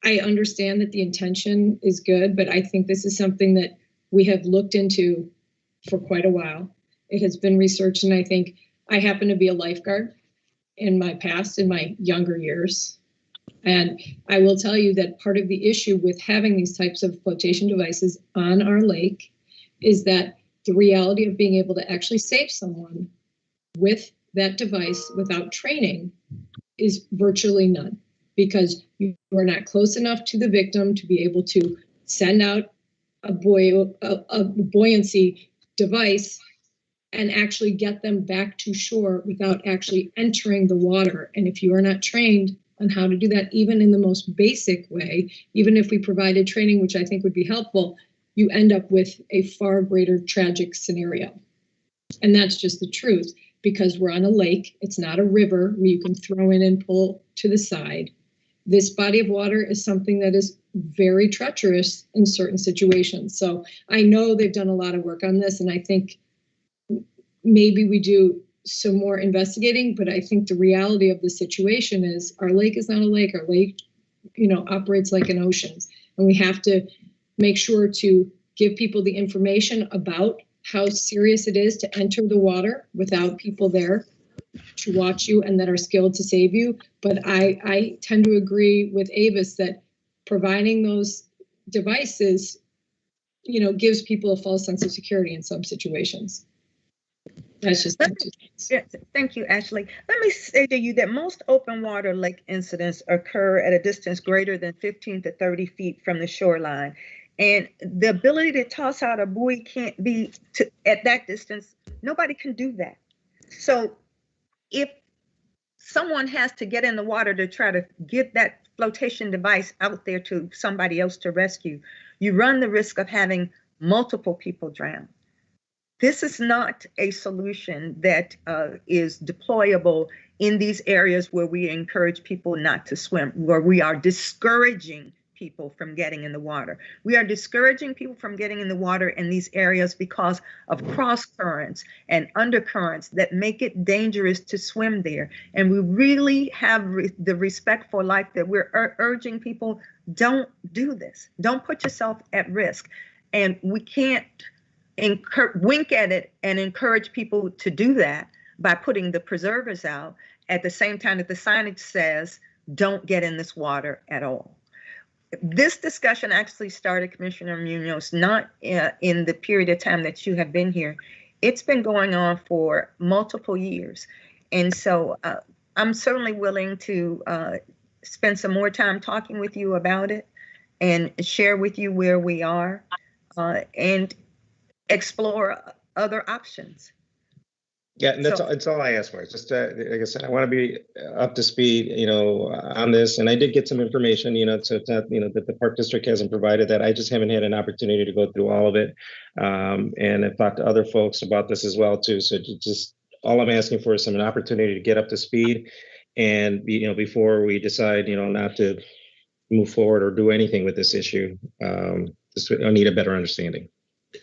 I understand that the intention is good, but I think this is something that we have looked into for quite a while. It has been researched, and I think I happen to be a lifeguard in my past, in my younger years. And I will tell you that part of the issue with having these types of flotation devices on our lake is that the reality of being able to actually save someone with that device without training is virtually none, because you are not close enough to the victim to be able to send out a buoyancy device and actually get them back to shore without actually entering the water. And if you are not trained on how to do that, even in the most basic way, even if we provided training, which I think would be helpful, you end up with a far greater tragic scenario. And that's just the truth, because we're on a lake. It's not a river where you can throw in and pull to the side. This body of water is something that is very treacherous in certain situations. So I know they've done a lot of work on this, and I think maybe we do some more investigating, but I think the reality of the situation is our lake is not a lake. Our lake, operates like an ocean, and we have to make sure to give people the information about how serious it is to enter the water without people there to watch you and that are skilled to save you. But I tend to agree with Avis that providing those devices, gives people a false sense of security in some situations. That's just Thank you, Ashley. Let me say to you that most open water lake incidents occur at a distance greater than 15 to 30 feet from the shoreline. And the ability to toss out a buoy can't be at that distance. Nobody can do that. So if someone has to get in the water to try to get that flotation device out there to somebody else to rescue, you run the risk of having multiple people drown. This is not a solution that is deployable in these areas where we encourage people not to swim, where we are discouraging people from getting in the water. We are discouraging people from getting in the water in these areas because of cross currents and undercurrents that make it dangerous to swim there. And we really have the respect for life that we're urging people, don't do this. Don't put yourself at risk. And we can't wink at it and encourage people to do that by putting the preservers out at the same time that the signage says, don't get in this water at all. This discussion actually started, Commissioner Munoz, not in the period of time that you have been here. It's been going on for multiple years. And so I'm certainly willing to spend some more time talking with you about it and share with you where we are and explore other options. Yeah, and that's all I asked for. It's just, like I said, I want to be up to speed, on this. And I did get some information, so it's not, that the Park District hasn't provided that. I just haven't had an opportunity to go through all of it. And I've talked to other folks about this as well, too. So just all I'm asking for is an opportunity to get up to speed and, before we decide, not to move forward or do anything with this issue. Just I need a better understanding.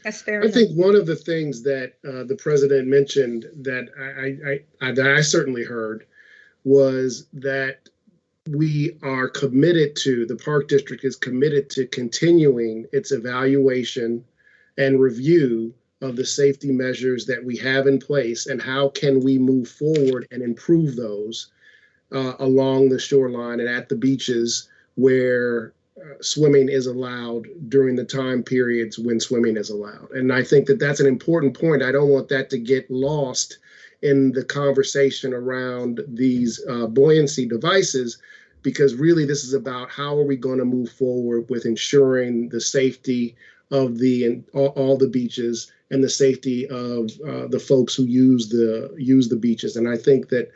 That's fair I enough. think one of the things that the president mentioned that I certainly heard was that we are committed to, the Park District is committed to continuing its evaluation and review of the safety measures that we have in place and how can we move forward and improve those along the shoreline and at the beaches where swimming is allowed during the time periods when swimming is allowed. And I think that that's an important point. I don't want that to get lost in the conversation around these buoyancy devices, because really this is about how are we going to move forward with ensuring the safety of all the beaches and the safety of the folks who use the beaches. And I think that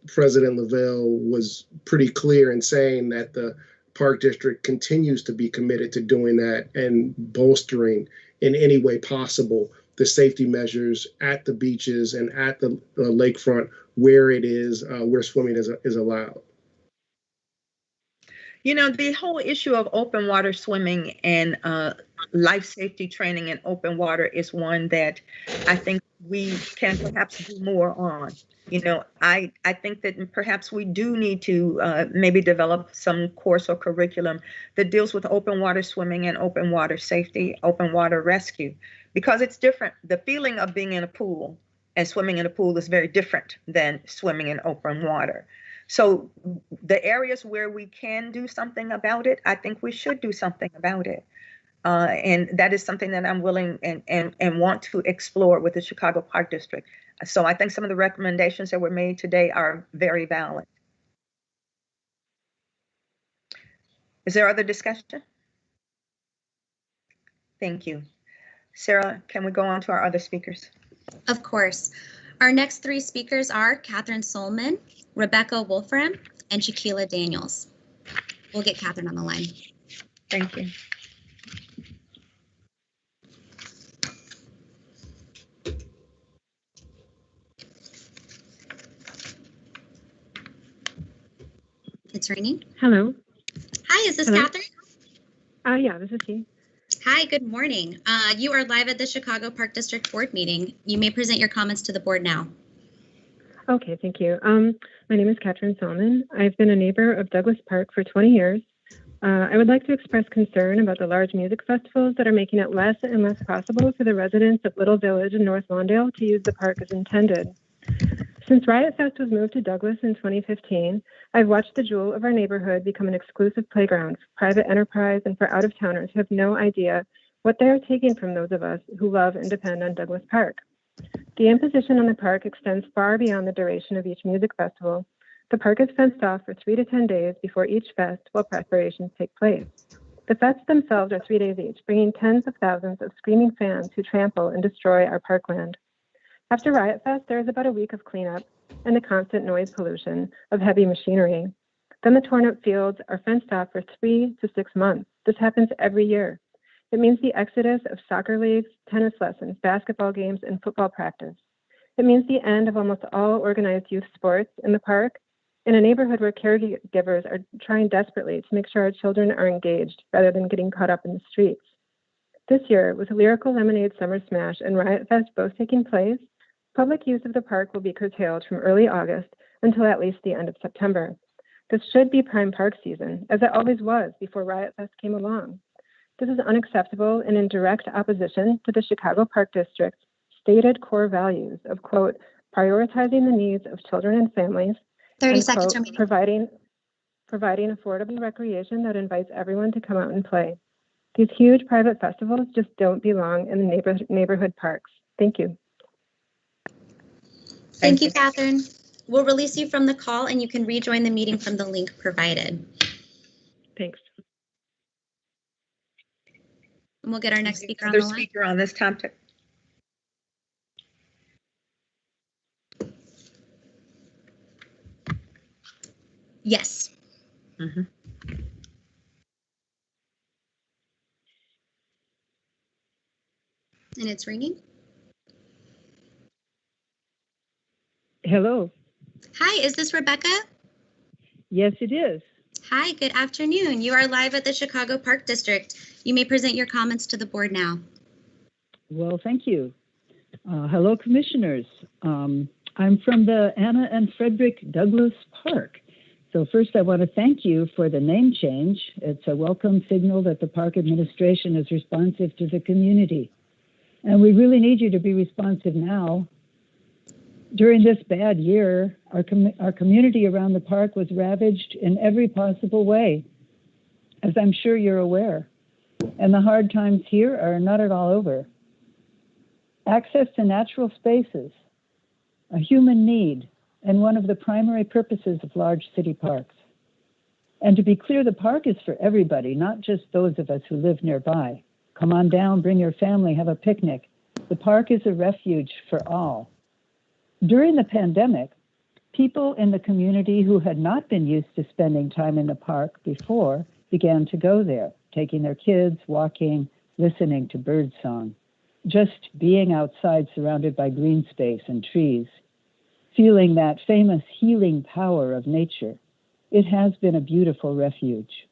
President Lavelle was pretty clear in saying that the Park District continues to be committed to doing that and bolstering in any way possible the safety measures at the beaches and at the lakefront where where swimming is allowed. You know, the whole issue of open water swimming and life safety training in open water is one that I think we can perhaps do more on. You know, I think that perhaps we do need to maybe develop some course or curriculum that deals with open water swimming and open water safety, open water rescue, because it's different. The feeling of being in a pool and swimming in a pool is very different than swimming in open water. So the areas where we can do something about it, I think we should do something about it. And that is something that I'm willing and want to explore with the Chicago Park District. So I think some of the recommendations that were made today are very valid. Is there other discussion? Thank you. Sarah, can we go on to our other speakers? Of course. Our next three speakers are Catherine Solman, Rebecca Wolfram, and Shaquila Daniels. We'll get Catherine on the line. Thank you. It's raining. Hello. Hi, is this Hello? Catherine? Yeah, this is she. Hi, good morning. You are live at the Chicago Park District Board meeting. You may present your comments to the board now. Okay, thank you. My name is Catherine Solman. I've been a neighbor of Douglas Park for 20 years. I would like to express concern about the large music festivals that are making it less and less possible for the residents of Little Village and North Lawndale to use the park as intended. Since Riot Fest was moved to Douglas in 2015, I've watched the jewel of our neighborhood become an exclusive playground for private enterprise and for out-of-towners who have no idea what they are taking from those of us who love and depend on Douglas Park. The imposition on the park extends far beyond the duration of each music festival. The park is fenced off for 3 to 10 days before each fest while preparations take place. The fests themselves are 3 days each, bringing tens of thousands of screaming fans who trample and destroy our parkland. After Riot Fest, there is about a week of cleanup and the constant noise pollution of heavy machinery. Then the torn-up fields are fenced off for 3 to 6 months. This happens every year. It means the exodus of soccer leagues, tennis lessons, basketball games, and football practice. It means the end of almost all organized youth sports in the park, in a neighborhood where caregivers are trying desperately to make sure our children are engaged rather than getting caught up in the streets. This year, with Lyrical Lemonade Summer Smash and Riot Fest both taking place, public use of the park will be curtailed from early August until at least the end of September. This should be prime park season, as it always was before Riot Fest came along. This is unacceptable and in direct opposition to the Chicago Park District's stated core values of, quote, prioritizing the needs of children and families, 30 and, seconds quote, remaining. providing affordable recreation that invites everyone to come out and play. These huge private festivals just don't belong in the neighborhood parks. Thank you. Thank you, Catherine. We'll release you from the call and you can rejoin the meeting from the link provided. Thanks. And we'll get our next speaker on Other the line. speaker on this topic. Yes. Mm-hmm. And it's ringing. Hello. Hi, is this Rebecca? Yes, it is. Hi, good afternoon. You are live at the Chicago Park District. You may present your comments to the board now. Well, thank you. Hello, commissioners. I'm from the Anna and Frederick Douglass Park. So first, I want to thank you for the name change. It's a welcome signal that the park administration is responsive to the community. And we really need you to be responsive now. During this bad year, our community around the park was ravaged in every possible way. as I'm sure you're aware. And the hard times here are not at all over. Access to natural spaces, a human need, and one of the primary purposes of large city parks. And to be clear, the park is for everybody, not just those of us who live nearby. Come on down, bring your family, have a picnic. The park is a refuge for all. During the pandemic, people in the community who had not been used to spending time in the park before began to go there, taking their kids, walking, listening to birdsong, just being outside surrounded by green space and trees, feeling that famous healing power of nature. It has been a beautiful refuge.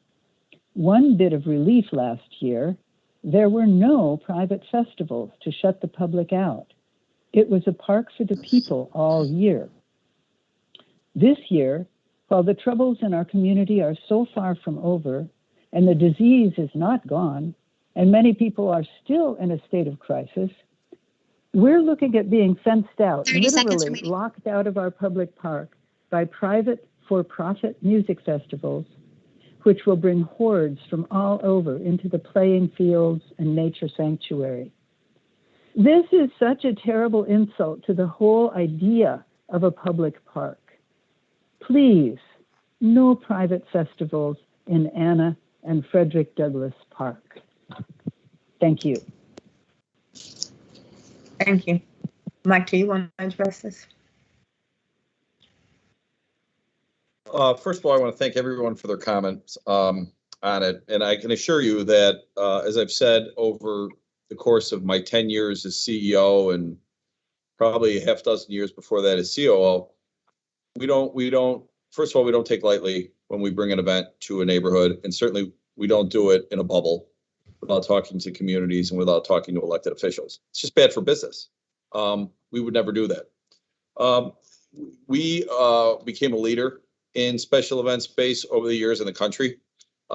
One bit of relief last year, there were no private festivals to shut the public out. It was a park for the people all year. This year, while the troubles in our community are so far from over, and the disease is not gone, and many people are still in a state of crisis, we're looking at being fenced out, 30 seconds literally remaining. locked out of our public park by private for-profit music festivals, which will bring hordes from all over into the playing fields and nature sanctuary. This is such a terrible insult to the whole idea of a public park. Please, no private festivals in Anna and Frederick Douglass Park. Thank you. Thank you. Mike, do you want to address this? First of all, I want to thank everyone for their comments on it. And I can assure you that, as I've said over the course of my 10 years as CEO and probably a half dozen years before that as COO, we don't, first of all, we don't take lightly when we bring an event to a neighborhood. And certainly we don't do it in a bubble without talking to communities and without talking to elected officials. It's just bad for business. We would never do that. We became a leader in special event space over the years in the country,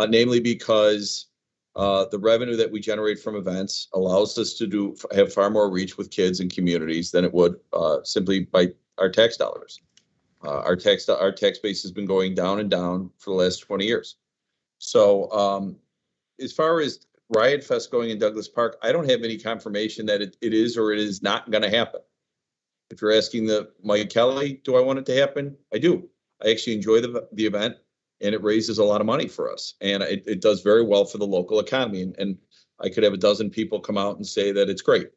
namely because the revenue that we generate from events allows us to have far more reach with kids and communities than it would simply by our tax dollars. Our tax base has been going down and down for the last 20 years. So as far as Riot Fest going in Douglas Park, I don't have any confirmation that it is or it is not going to happen. If you're asking Mike Kelly, do I want it to happen? I do. I actually enjoy the event, and it raises a lot of money for us, and it does very well for the local economy. And I could have a dozen people come out and say that it's great.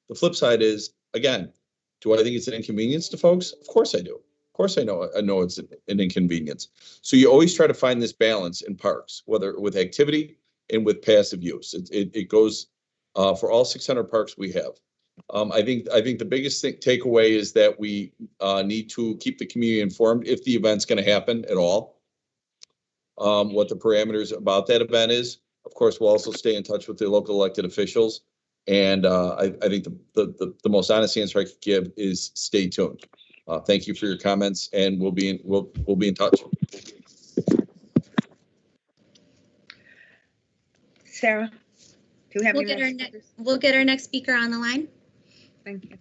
The flip side is, again, do I think it's an inconvenience to folks? Of course I do. Of course I know it's an inconvenience. So you always try to find this balance in parks, whether with activity and with passive use. It goes for all 600 parks we have. I think the biggest takeaway is that we need to keep the community informed if the event's going to happen at all. What the parameters about that event is. Of course, we'll also stay in touch with the local elected officials. And I think the most honest answer I could give is stay tuned. Thank you for your comments, and we'll be in touch. Sarah, do you have We'll get our next speaker on the line. Thank you.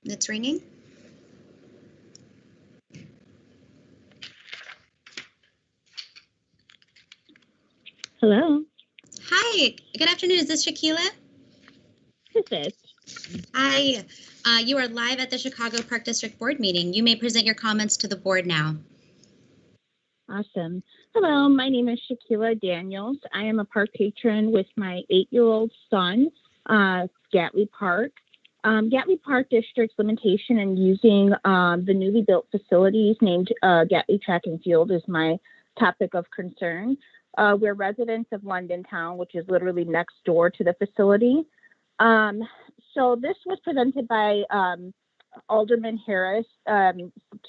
It's ringing. Hello. Hi, good afternoon. Is this Shaquila? Who's this? Hi, you are live at the Chicago Park District Board meeting. You may present your comments to the board now. Awesome. Hello, my name is Shaquila Daniels. I am a park patron with my 8-year-old son, Gatley Park. Gatley Park District's limitation in using the newly built facilities named Gatley Track and Field is my topic of concern. We're residents of London Town, which is literally next door to the facility. So this was presented by Alderman Harris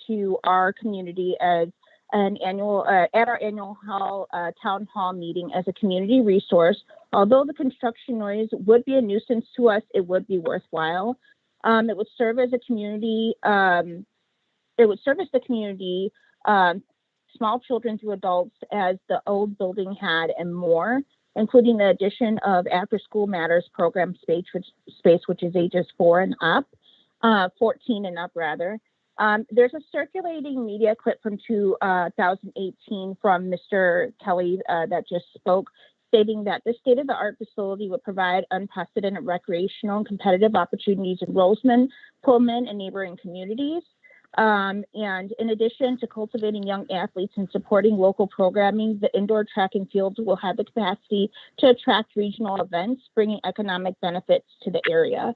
to our community as an annual at our annual town hall meeting as a community resource. Although the construction noise would be a nuisance to us, it would be worthwhile. It would serve as a community. It would service the community, small children to adults, as the old building had, and more, including the addition of After School Matters program space, which is ages 14 and up rather. There's a circulating media clip from 2018 from Mr. Kelly that just spoke, stating that the state-of-the-art facility would provide unprecedented recreational and competitive opportunities in Roseman, Pullman, and neighboring communities. And in addition to cultivating young athletes and supporting local programming, the indoor track and field will have the capacity to attract regional events, bringing economic benefits to the area.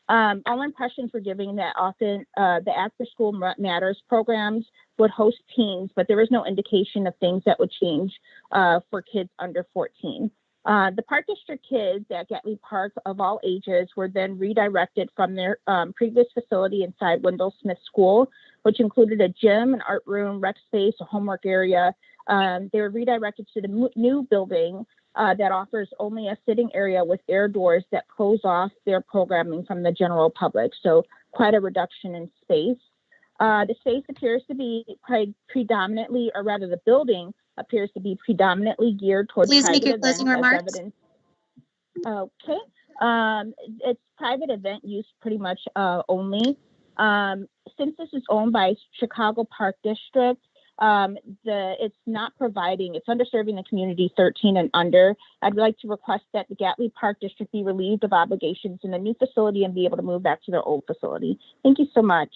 All impressions were given that often the After School Matters programs would host teams, but there was no indication of things that would change for kids under 14. The Park District kids at Gatley Park of all ages were then redirected from their previous facility inside Wendell Smith School, which included a gym, an art room, rec space, a homework area. They were redirected to the new building that offers only a sitting area with air doors that close off their programming from the general public. So quite a reduction in space. The space appears to be predominantly, or rather the building appears to be predominantly geared towards Please make private your closing events, remarks. Okay. It's private event use pretty much only. Since this is owned by Chicago Park District, it's not providing, it's underserving the community 13 and under. I'd like to request that the Gatley Park District be relieved of obligations in the new facility and be able to move back to their old facility. Thank you so much.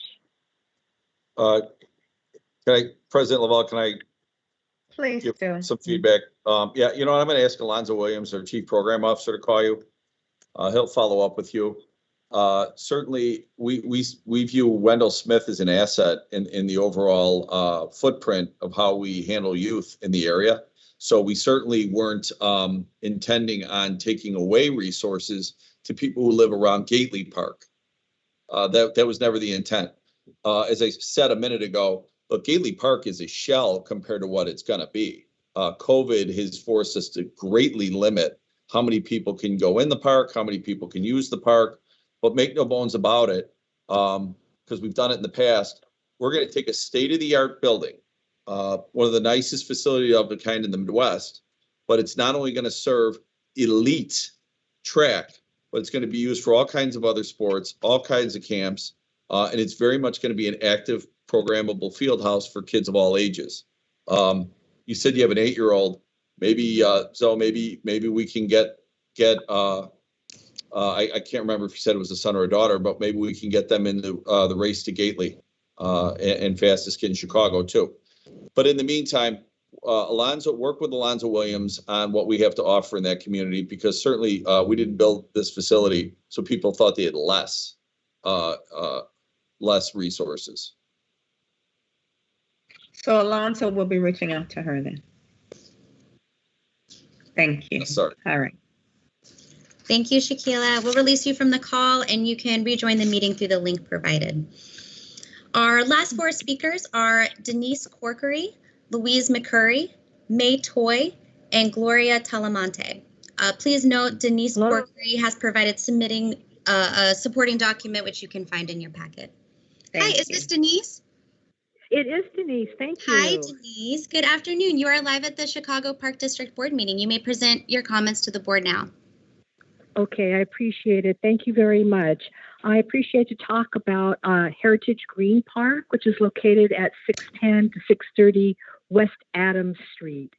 President Laval, can I Please give do. some feedback? Yeah, you know what? I'm going to ask Alonzo Williams, our Chief Program Officer, to call you. He'll follow up with you. Certainly, we view Wendell Smith as an asset in the overall footprint of how we handle youth in the area. So we certainly weren't intending on taking away resources to people who live around Gately Park. That was never the intent. As I said a minute ago, look, Gately Park is a shell compared to what it's going to be. COVID has forced us to greatly limit how many people can go in the park, how many people can use the park. But make no bones about it, because we've done it in the past. We're going to take a state-of-the-art building, one of the nicest facilities of the kind in the Midwest, but it's not only going to serve elite track, but it's going to be used for all kinds of other sports, all kinds of camps, and it's very much going to be an active, programmable field house for kids of all ages. You said you have an 8-year-old. Maybe, Zoe, maybe we can get. I can't remember if you said it was a son or a daughter, but maybe we can get them into the race to Gately and fastest kid in Chicago too. But in the meantime, work with Alonzo Williams on what we have to offer in that community, because certainly we didn't build this facility so people thought they had less resources. So Alonzo will be reaching out to her then. Thank you. Sorry. All right. Thank you, Shaquila. We'll release you from the call and you can rejoin the meeting through the link provided. Our last 4 speakers are Denise Corkery, Louise McCurry, May Toy, and Gloria Talamonte. Please note Denise Corkery has provided submitting a supporting document, which you can find in your packet. Hi, is this Denise? It is Denise. Thank you. Hi, Denise. Good afternoon. You are live at the Chicago Park District Board meeting. You may present your comments to the board now. Okay, I appreciate it. Thank you very much. I appreciate to talk about Heritage Green Park, which is located at 610 to 630 West Adams Street.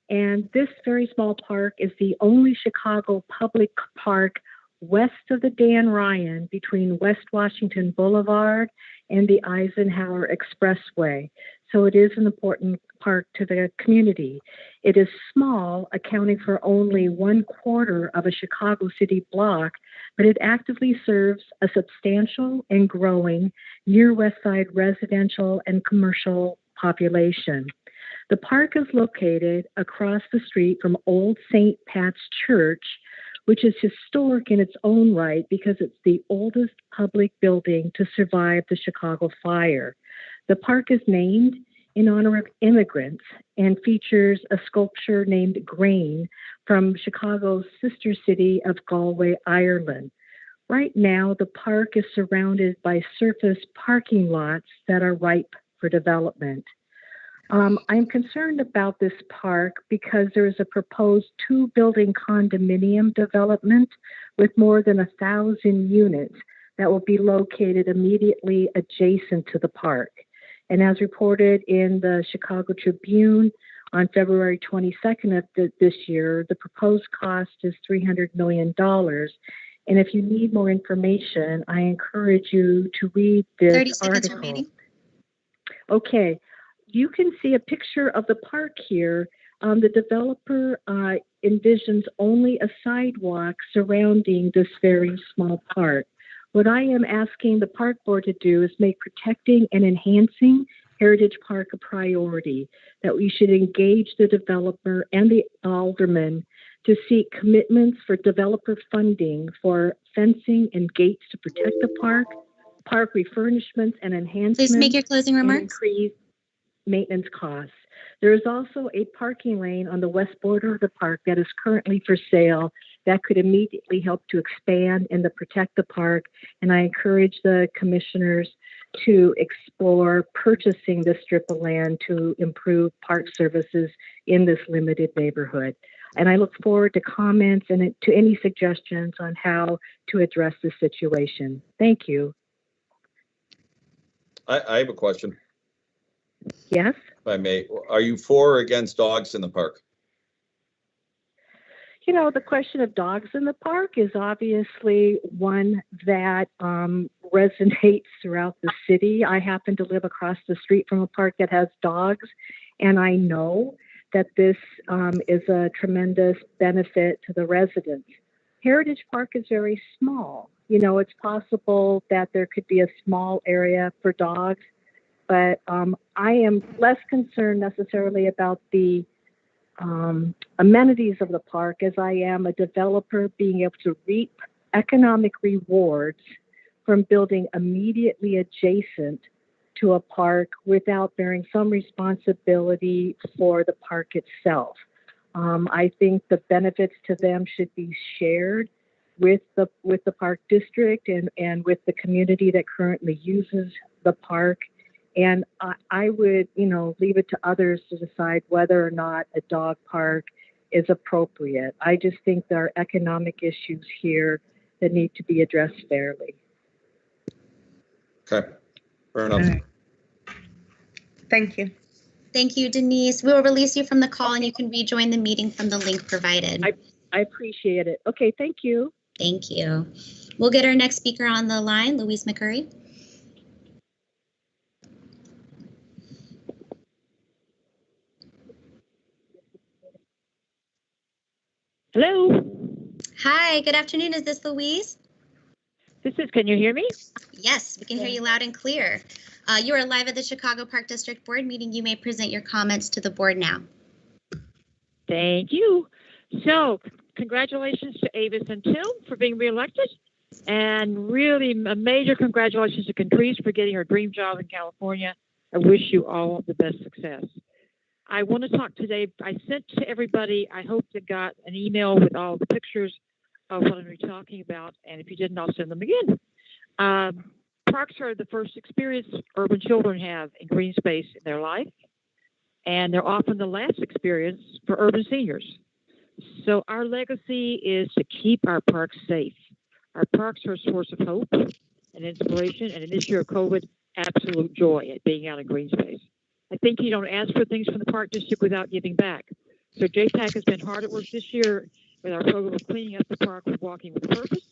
And this very small park is the only Chicago public park west of the Dan Ryan between West Washington Boulevard and the Eisenhower Expressway. So it is an important park to the community. It is small, accounting for only 1/4 of a Chicago city block, but it actively serves a substantial and growing near West Side residential and commercial population. The park is located across the street from Old St. Pat's Church, which is historic in its own right because it's the oldest public building to survive the Chicago fire. The park is named in honor of immigrants and features a sculpture named Grain from Chicago's sister city of Galway, Ireland. Right now, the park is surrounded by surface parking lots that are ripe for development. I'm concerned about this park because there is a proposed 2-building condominium development with more than 1,000 units that will be located immediately adjacent to the park. And as reported in the Chicago Tribune on February 22nd of this year, the proposed cost is $300 million. And if you need more information, I encourage you to read this 30 seconds article. remaining. Okay, you can see a picture of the park here. The developer envisions only a sidewalk surrounding this very small park. What I am asking the park board to do is make protecting and enhancing Heritage Park a priority, that we should engage the developer and the aldermen to seek commitments for developer funding for fencing and gates to protect the park refurnishments and enhancements. Please make your closing remarks. And increase maintenance costs. There is also a parking lane on the west border of the park that is currently for sale that could immediately help to expand and to protect the park. And I encourage the commissioners to explore purchasing this strip of land to improve park services in this limited neighborhood. And I look forward to comments and to any suggestions on how to address this situation. Thank you. I have a question, Yes? if I may. Are you for or against dogs in the park? You know, the question of dogs in the park is obviously one that resonates throughout the city. I happen to live across the street from a park that has dogs, and I know that this is a tremendous benefit to the residents. Heritage Park is very small. You know, it's possible that there could be a small area for dogs, but I am less concerned necessarily about the amenities of the park as I am a developer being able to reap economic rewards from building immediately adjacent to a park without bearing some responsibility for the park itself. I think the benefits to them should be shared with the park district and with the community that currently uses the park. And I would, leave it to others to decide whether or not a dog park is appropriate. I just think there are economic issues here that need to be addressed fairly. Okay, fair enough. Right. Thank you. Thank you, Denise. We will release you from the call and you can rejoin the meeting from the link provided. I appreciate it. Okay, thank you. Thank you. We'll get our next speaker on the line, Louise McCurry. Hello. Hi, good afternoon. Is this Louise? Can you hear me? Yes, we can hear you loud and clear. You are live at the Chicago Park District Board meeting. You may present your comments to the board now. Thank you. So, congratulations to Avis and Tim for being reelected. And really a major congratulations to Cantrice for getting her dream job in California. I wish you all the best success. I want to talk today. I sent to everybody, I hope they got an email with all the pictures of what I'm going to be talking about. And if you didn't, I'll send them again. Parks are the first experience urban children have in green space in their life. And they're often the last experience for urban seniors. So our legacy is to keep our parks safe. Our parks are a source of hope and inspiration. And in this year of COVID, absolute joy at being out in green space. I think you don't ask for things from the Park District without giving back. So JPAC has been hard at work this year with our program of cleaning up the park with Walking with Purpose,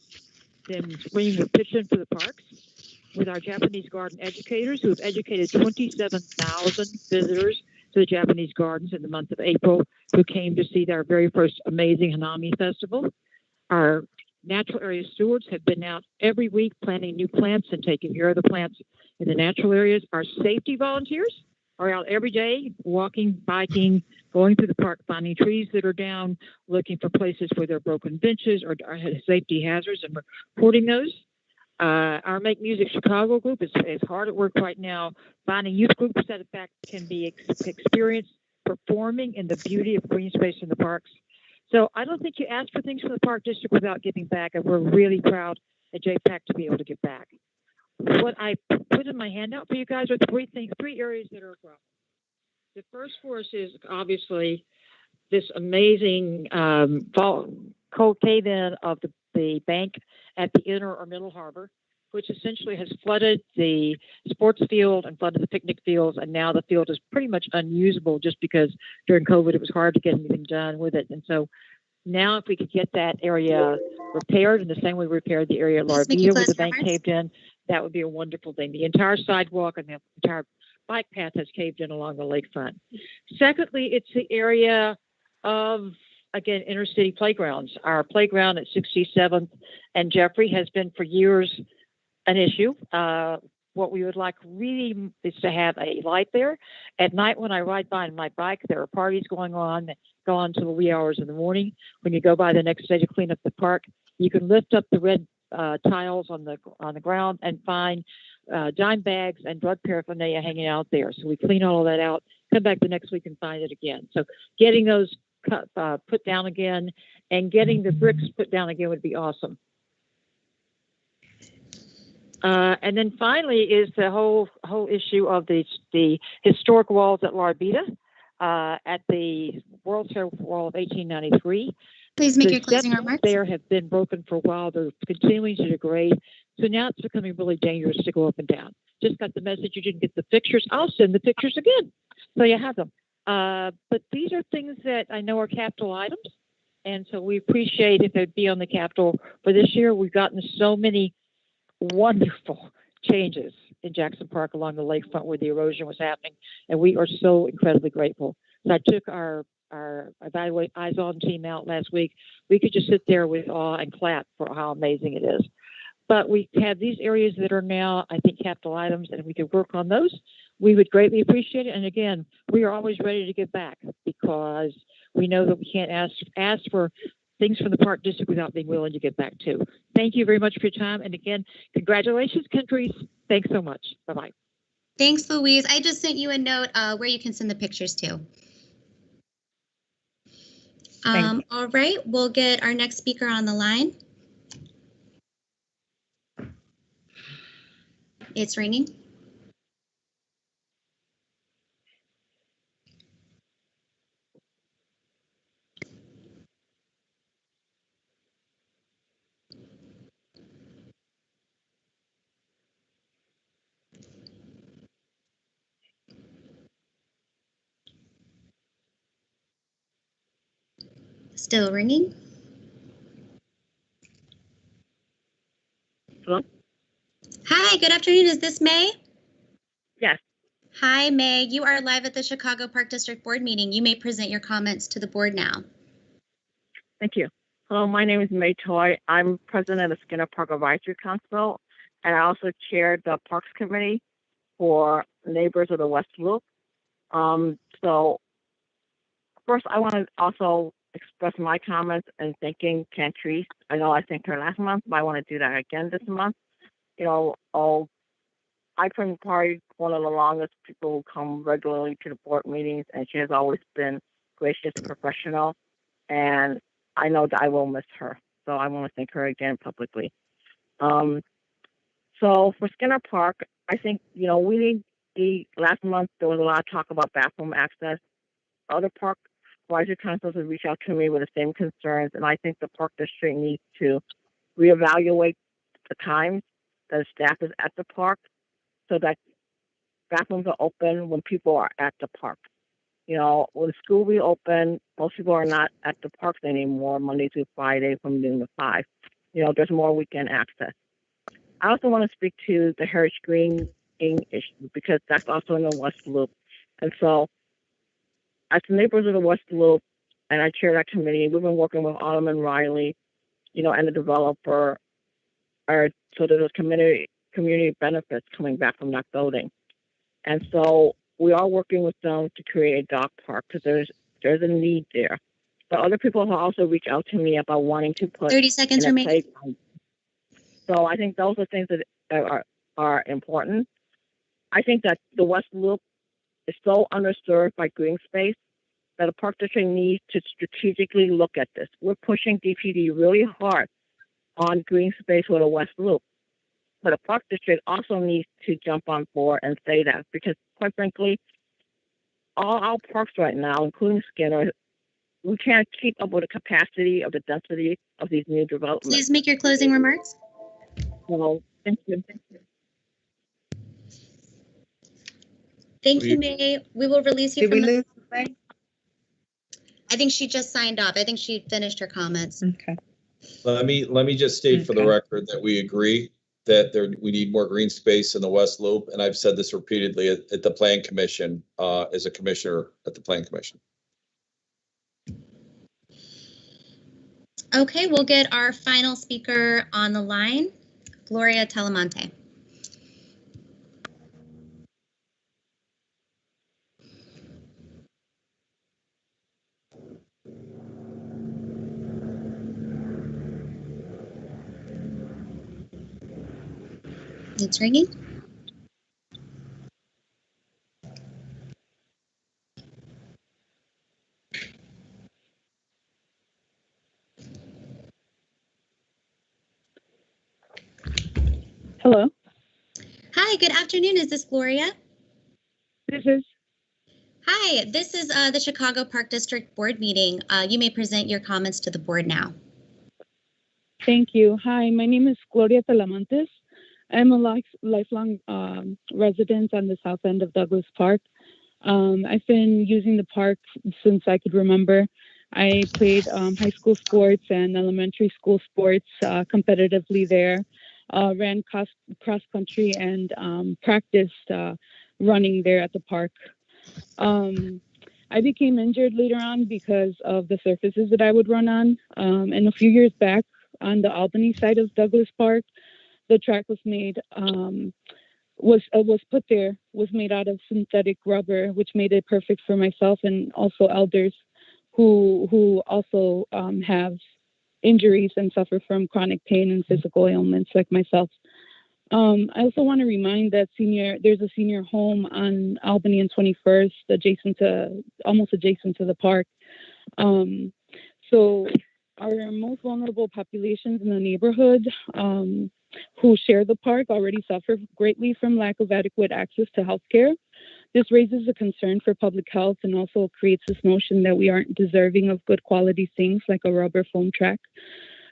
then Spring with Pitching for the Parks, with our Japanese garden educators who have educated 27,000 visitors to the Japanese gardens in the month of April who came to see our very first amazing Hanami Festival. Our natural area stewards have been out every week planting new plants and taking care of the plants in the natural areas. Our safety volunteers are out every day, walking, biking, going through the park, finding trees that are down, looking for places where there are broken benches or safety hazards and reporting those. Our Make Music Chicago group is hard at work right now, finding youth groups that in fact can be experienced performing in the beauty of green space in the parks. So I don't think you ask for things from the Park District without giving back, and we're really proud at JPAC to be able to give back. What I put in my handout for you guys are three areas that are a problem. The first for us is obviously this amazing cold cave-in of the bank at the inner or middle harbor. which essentially has flooded the sports field and flooded the picnic fields. And now the field is pretty much unusable just because during COVID, it was hard to get anything done with it. And so now if we could get that area repaired in the same way we repaired the area at Please make your Larvita with the closing bank remarks. caved in, that would be a wonderful thing. The entire sidewalk and the entire bike path has caved in along the lakefront. Secondly, it's the area of, again, inner city playgrounds. Our playground at 67th and Jeffrey has been for years an issue. What we would like really is to have a light there. At night when I ride by on my bike, there are parties going on that go on till the wee hours in the morning. When you go by the next day to clean up the park, you can lift up the red tiles on the ground and find dime bags and drug paraphernalia hanging out there. So we clean all of that out, come back the next week and find it again. So getting those put down again and getting the bricks put down again would be awesome. And then finally is the whole issue of the historic walls at Larvita, at the World's Fair Wall of 1893. Please make The your closing steps remarks. there have been broken for a while. They're continuing to degrade. So now it's becoming really dangerous to go up and down. Just got the message you didn't get the pictures. I'll send the pictures again so you have them. But these are things that I know are capital items. And so we appreciate if they'd be on the capital for this year. We've gotten so many wonderful changes in Jackson Park along the lakefront where the erosion was happening. And we are so incredibly grateful. So I took our Evaluate Eyes On team out last week. We could just sit there with awe and clap for how amazing it is. But we have these areas that are now, I think, capital items, and if we could work on those, we would greatly appreciate it. And again, we are always ready to give back because we know that we can't ask for things from the park district without being willing to give back too. Thank you very much for your time. And again, congratulations, countries. Thanks so much. Bye-bye. Thanks, Louise. I just sent you a note where you can send the pictures to. All right, we'll get our next speaker on the line. It's ringing. Still ringing. Hello? Hi, good afternoon. Is this May? Yes. Hi, May. You are live at the Chicago Park District Board meeting. You may present your comments to the board now. Thank you. Hello, my name is May Toy. I'm president of Skinner Park Advisory Council, and I also chair the Parks Committee for Neighbors of the West Loop. So first, I want to also express my comments and thanking Cantrice. I know I thanked her last month, but I want to do that again this month. You know, I've been probably one of the longest people who come regularly to the board meetings, and she has always been gracious and professional. And I know that I will miss her. So I want to thank her again publicly. So for Skinner Park, I think, you know, last month there was a lot of talk about bathroom access. Other park advisory councils have reached out to me with the same concerns, and I think the park district needs to reevaluate the times that the staff is at the park so that bathrooms are open when people are at the park. You know, when school reopened, most people are not at the parks anymore, Monday through Friday from noon to 5. You know, there's more weekend access. I also want to speak to the Heritage Green issue because that's also in the West Loop. And so, as the Neighbors of the West Loop, and I chair that committee, we've been working with Alderman Riley, you know, and the developer, so there's community benefits coming back from that building. And so we are working with them to create a dog park because there's a need there. But other people have also reached out to me about wanting to put 30 seconds remaining. So I think those are things that are important. I think that the West Loop is so underserved by green space that a park district needs to strategically look at this. We're pushing DPD really hard on green space with the West Loop. But a park district also needs to jump on board and say that because, quite frankly, all our parks right now, including Skinner, we can't keep up with the capacity of the density of these new developments. Please make your closing remarks. So Thank you. Thank you, May. We will release you Did we from the. lose May? I think she just signed off. I think she finished her comments. Okay. Let me just state for the Okay. record that we agree that we need more green space in the West Loop, and I've said this repeatedly at the Plan Commission, as a commissioner at the Plan Commission. Okay, we'll get our final speaker on the line, Gloria Talamonte. It's ringing. Hello. Hi, good afternoon. Is this Gloria? This is. Hi, this is the Chicago Park District Board meeting. You may present your comments to the board now. Thank you. Hi, my name is Gloria Talamontes. I'm a lifelong resident on the south end of Douglas Park. I've been using the park since I could remember. I played high school sports and elementary school sports competitively there, ran cross country and practiced running there at the park. I became injured later on because of the surfaces that I would run on. And a few years back on the Albany side of Douglas Park, the track was made, was put there, was made out of synthetic rubber, which made it perfect for myself and also elders who also have injuries and suffer from chronic pain and physical ailments like myself. I also want to remind that there's a senior home on Albany and 21st, almost adjacent to the park. So our most vulnerable populations in the neighborhood who share the park already suffer greatly from lack of adequate access to healthcare. This raises a concern for public health and also creates this notion that we aren't deserving of good quality things like a rubber foam track.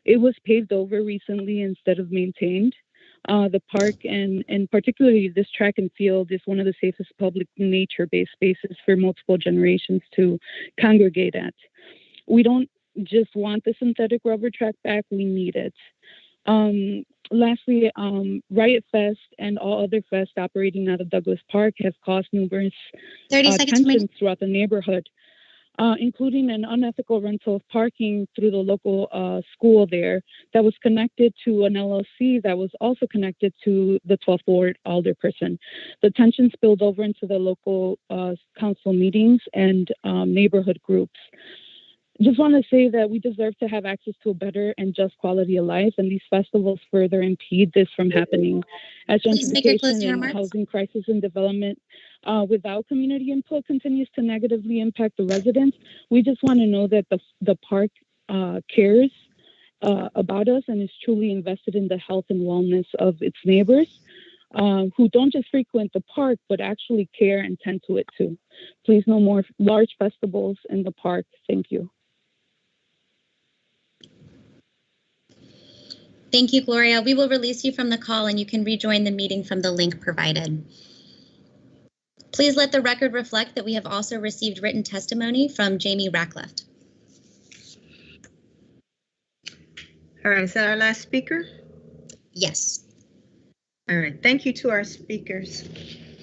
It was paved over recently instead of maintained. The park and particularly this track and field is one of the safest public nature-based spaces for multiple generations to congregate at. We don't just want the synthetic rubber track back, we need it. Lastly, Riot Fest and all other fests operating out of Douglas Park have caused numerous tensions throughout the neighborhood, including an unethical rental of parking through the local school there that was connected to an LLC that was also connected to the 12th Ward alderperson. The tension spilled over into the local council meetings and neighborhood groups. Just want to say that we deserve to have access to a better and just quality of life, and these festivals further impede this from happening. As gentrification and housing crisis and development without community input continues to negatively impact the residents, we just want to know that the park cares about us and is truly invested in the health and wellness of its neighbors who don't just frequent the park, but actually care and tend to it too. Please, no more large festivals in the park. Thank you. Thank you, Gloria. We will release you from the call and you can rejoin the meeting from the link provided. Please let the record reflect that we have also received written testimony from Jamie Ratcliffe. All right, is that our last speaker? Yes. All right, thank you to our speakers.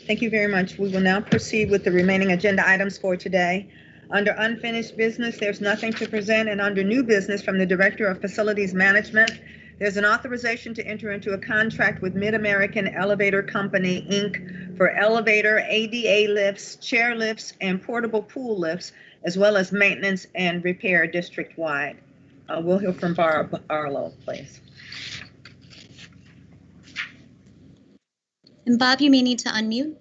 Thank you very much. We will now proceed with the remaining agenda items for today. Under unfinished business, there's nothing to present, and under new business from the Director of Facilities Management, there's an authorization to enter into a contract with Mid-American Elevator Company, Inc. for elevator, ADA lifts, chair lifts, and portable pool lifts, as well as maintenance and repair district-wide. We'll hear from Barb Arlo, please. And Bob, you may need to unmute.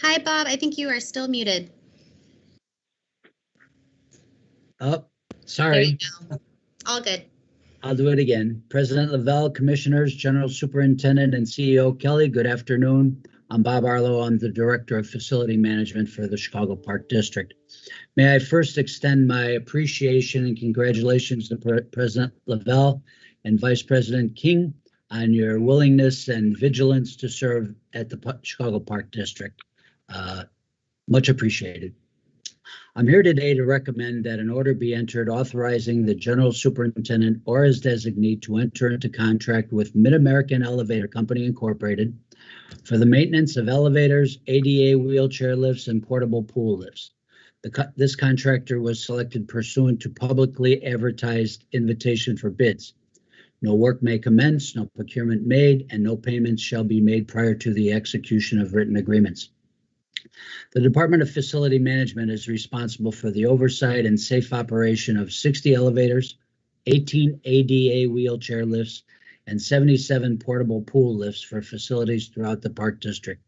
Hi, Bob. I think you are still muted. Oh, sorry. All good. I'll do it again. President Lavelle, Commissioners, General Superintendent, and CEO Kelly, good afternoon. I'm Bob Arlo. I'm the Director of Facility Management for the Chicago Park District. May I first extend my appreciation and congratulations to President Lavelle and Vice President King on your willingness and vigilance to serve at the Chicago Park District. Much appreciated. I'm here today to recommend that an order be entered authorizing the General Superintendent or his designee to enter into contract with Mid-American Elevator Company Incorporated for the maintenance of elevators, ADA wheelchair lifts, and portable pool lifts. This contractor was selected pursuant to publicly advertised invitation for bids. No work may commence, no procurement made, and no payments shall be made prior to the execution of written agreements. The Department of Facility Management is responsible for the oversight and safe operation of 60 elevators, 18 ADA wheelchair lifts, and 77 portable pool lifts for facilities throughout the Park District.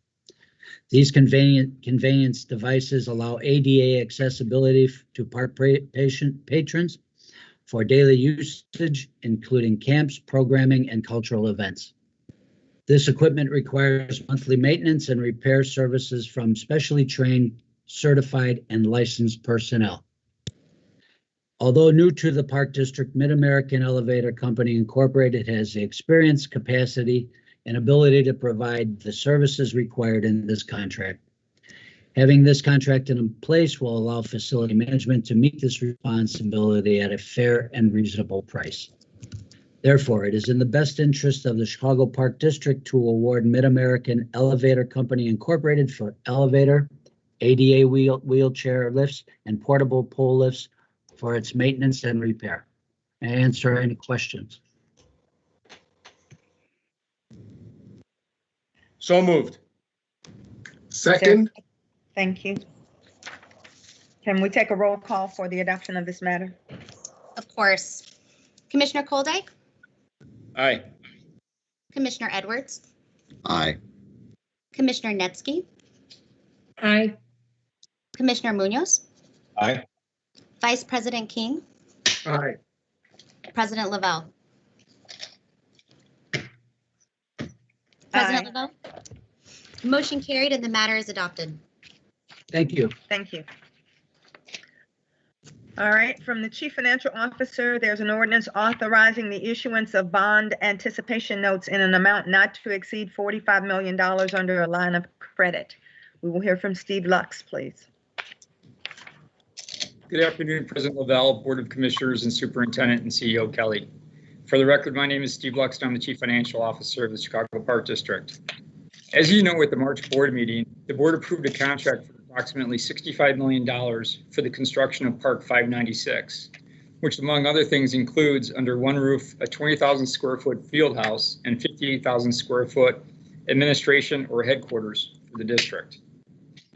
These convenience devices allow ADA accessibility to park patrons for daily usage, including camps, programming, and cultural events. This equipment requires monthly maintenance and repair services from specially trained, certified, and licensed personnel. Although new to the Park District, Mid-American Elevator Company Incorporated has the experience, capacity, and ability to provide the services required in this contract. Having this contract in place will allow facility management to meet this responsibility at a fair and reasonable price. Therefore, it is in the best interest of the Chicago Park District to award Mid-American Elevator Company Incorporated for elevator, ADA wheelchair lifts, and portable pole lifts for its maintenance and repair. May I answer any questions? So moved. Second. Thank you. Can we take a roll call for the adoption of this matter? Of course. Commissioner Koldyke, Aye. Commissioner Edwards, Aye. Commissioner Netsky, Aye. Commissioner Munoz, Aye. Vice President King, Aye. President Lavelle. President Lavelle? Motion carried and the matter is adopted. Thank you. Thank you. All right, from the Chief Financial Officer, there's an ordinance authorizing the issuance of bond anticipation notes in an amount not to exceed $45 million under a line of credit. We will hear from Steve Lux, please. Good afternoon, President Lavelle, Board of Commissioners, and Superintendent and CEO Kelly. For the record, my name is Steve Lux, and I'm the Chief Financial Officer of the Chicago Park District. As you know, at the March board meeting, the board approved a contract for approximately $65 million for the construction of Park 596, which among other things includes under one roof a 20,000 square foot field house and 58,000 square foot administration or headquarters for the district.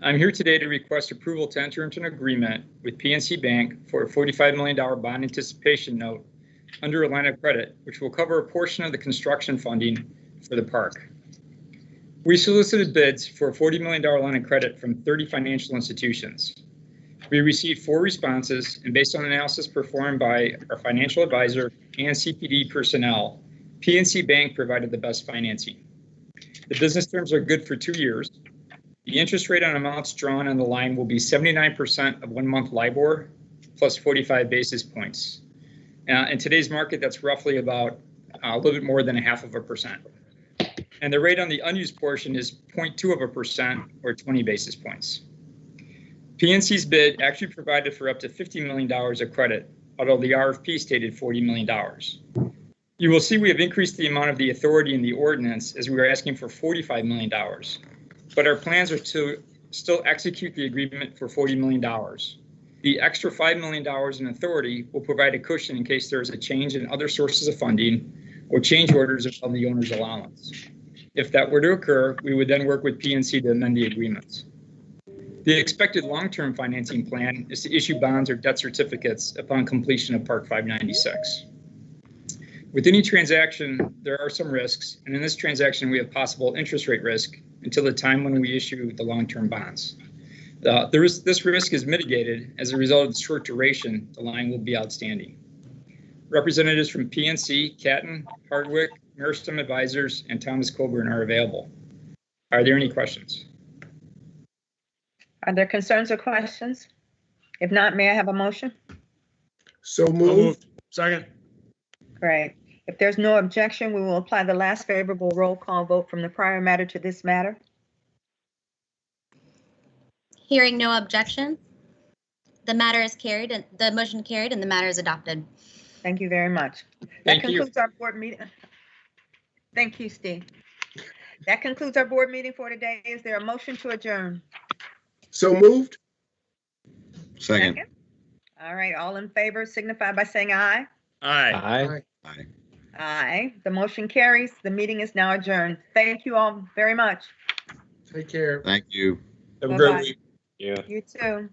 I'm here today to request approval to enter into an agreement with PNC Bank for a $45 million bond anticipation note under a line of credit, which will cover a portion of the construction funding for the park. We solicited bids for a $40 million line of credit from 30 financial institutions. We received 4 responses, and based on analysis performed by our financial advisor and CPD personnel, PNC Bank provided the best financing. The business terms are good for 2 years. The interest rate on amounts drawn on the line will be 79% of 1 month LIBOR plus 45 basis points. In today's market, that's roughly about a little bit more than 0.5%. And the rate on the unused portion is 0.2% or 20 basis points. PNC's bid actually provided for up to $50 million of credit, although the RFP stated $40 million. You will see we have increased the amount of the authority in the ordinance as we are asking for $45 million. But our plans are to still execute the agreement for $40 million. The extra $5 million in authority will provide a cushion in case there is a change in other sources of funding or change orders of the owner's allowance. If that were to occur, we would then work with PNC to amend the agreements. The expected long-term financing plan is to issue bonds or debt certificates upon completion of Park 596. With any transaction, there are some risks, and in this transaction, we have possible interest rate risk until the time when we issue the long-term bonds. This risk is mitigated as a result of the short duration the line will be outstanding. Representatives from PNC, Catton, Hardwick, Meristem Advisors, and Thomas Coburn are available. Are there any questions? Are there concerns or questions? If not, may I have a motion? So moved. Second. Great. If there's no objection, we will apply the last favorable roll call vote from the prior matter to this matter. Hearing no objection, the matter is carried and the motion carried and the matter is adopted. Thank you very much. That Thank you. concludes our board meeting. Thank you, Steve. That concludes our board meeting for today. Is there a motion to adjourn? So moved. Second. All right, all in favor signify by saying aye. Aye. Aye. Aye. The motion carries. The meeting is now adjourned. Thank you all very much. Take care. Thank you. Have a Bye-bye. great week. You too.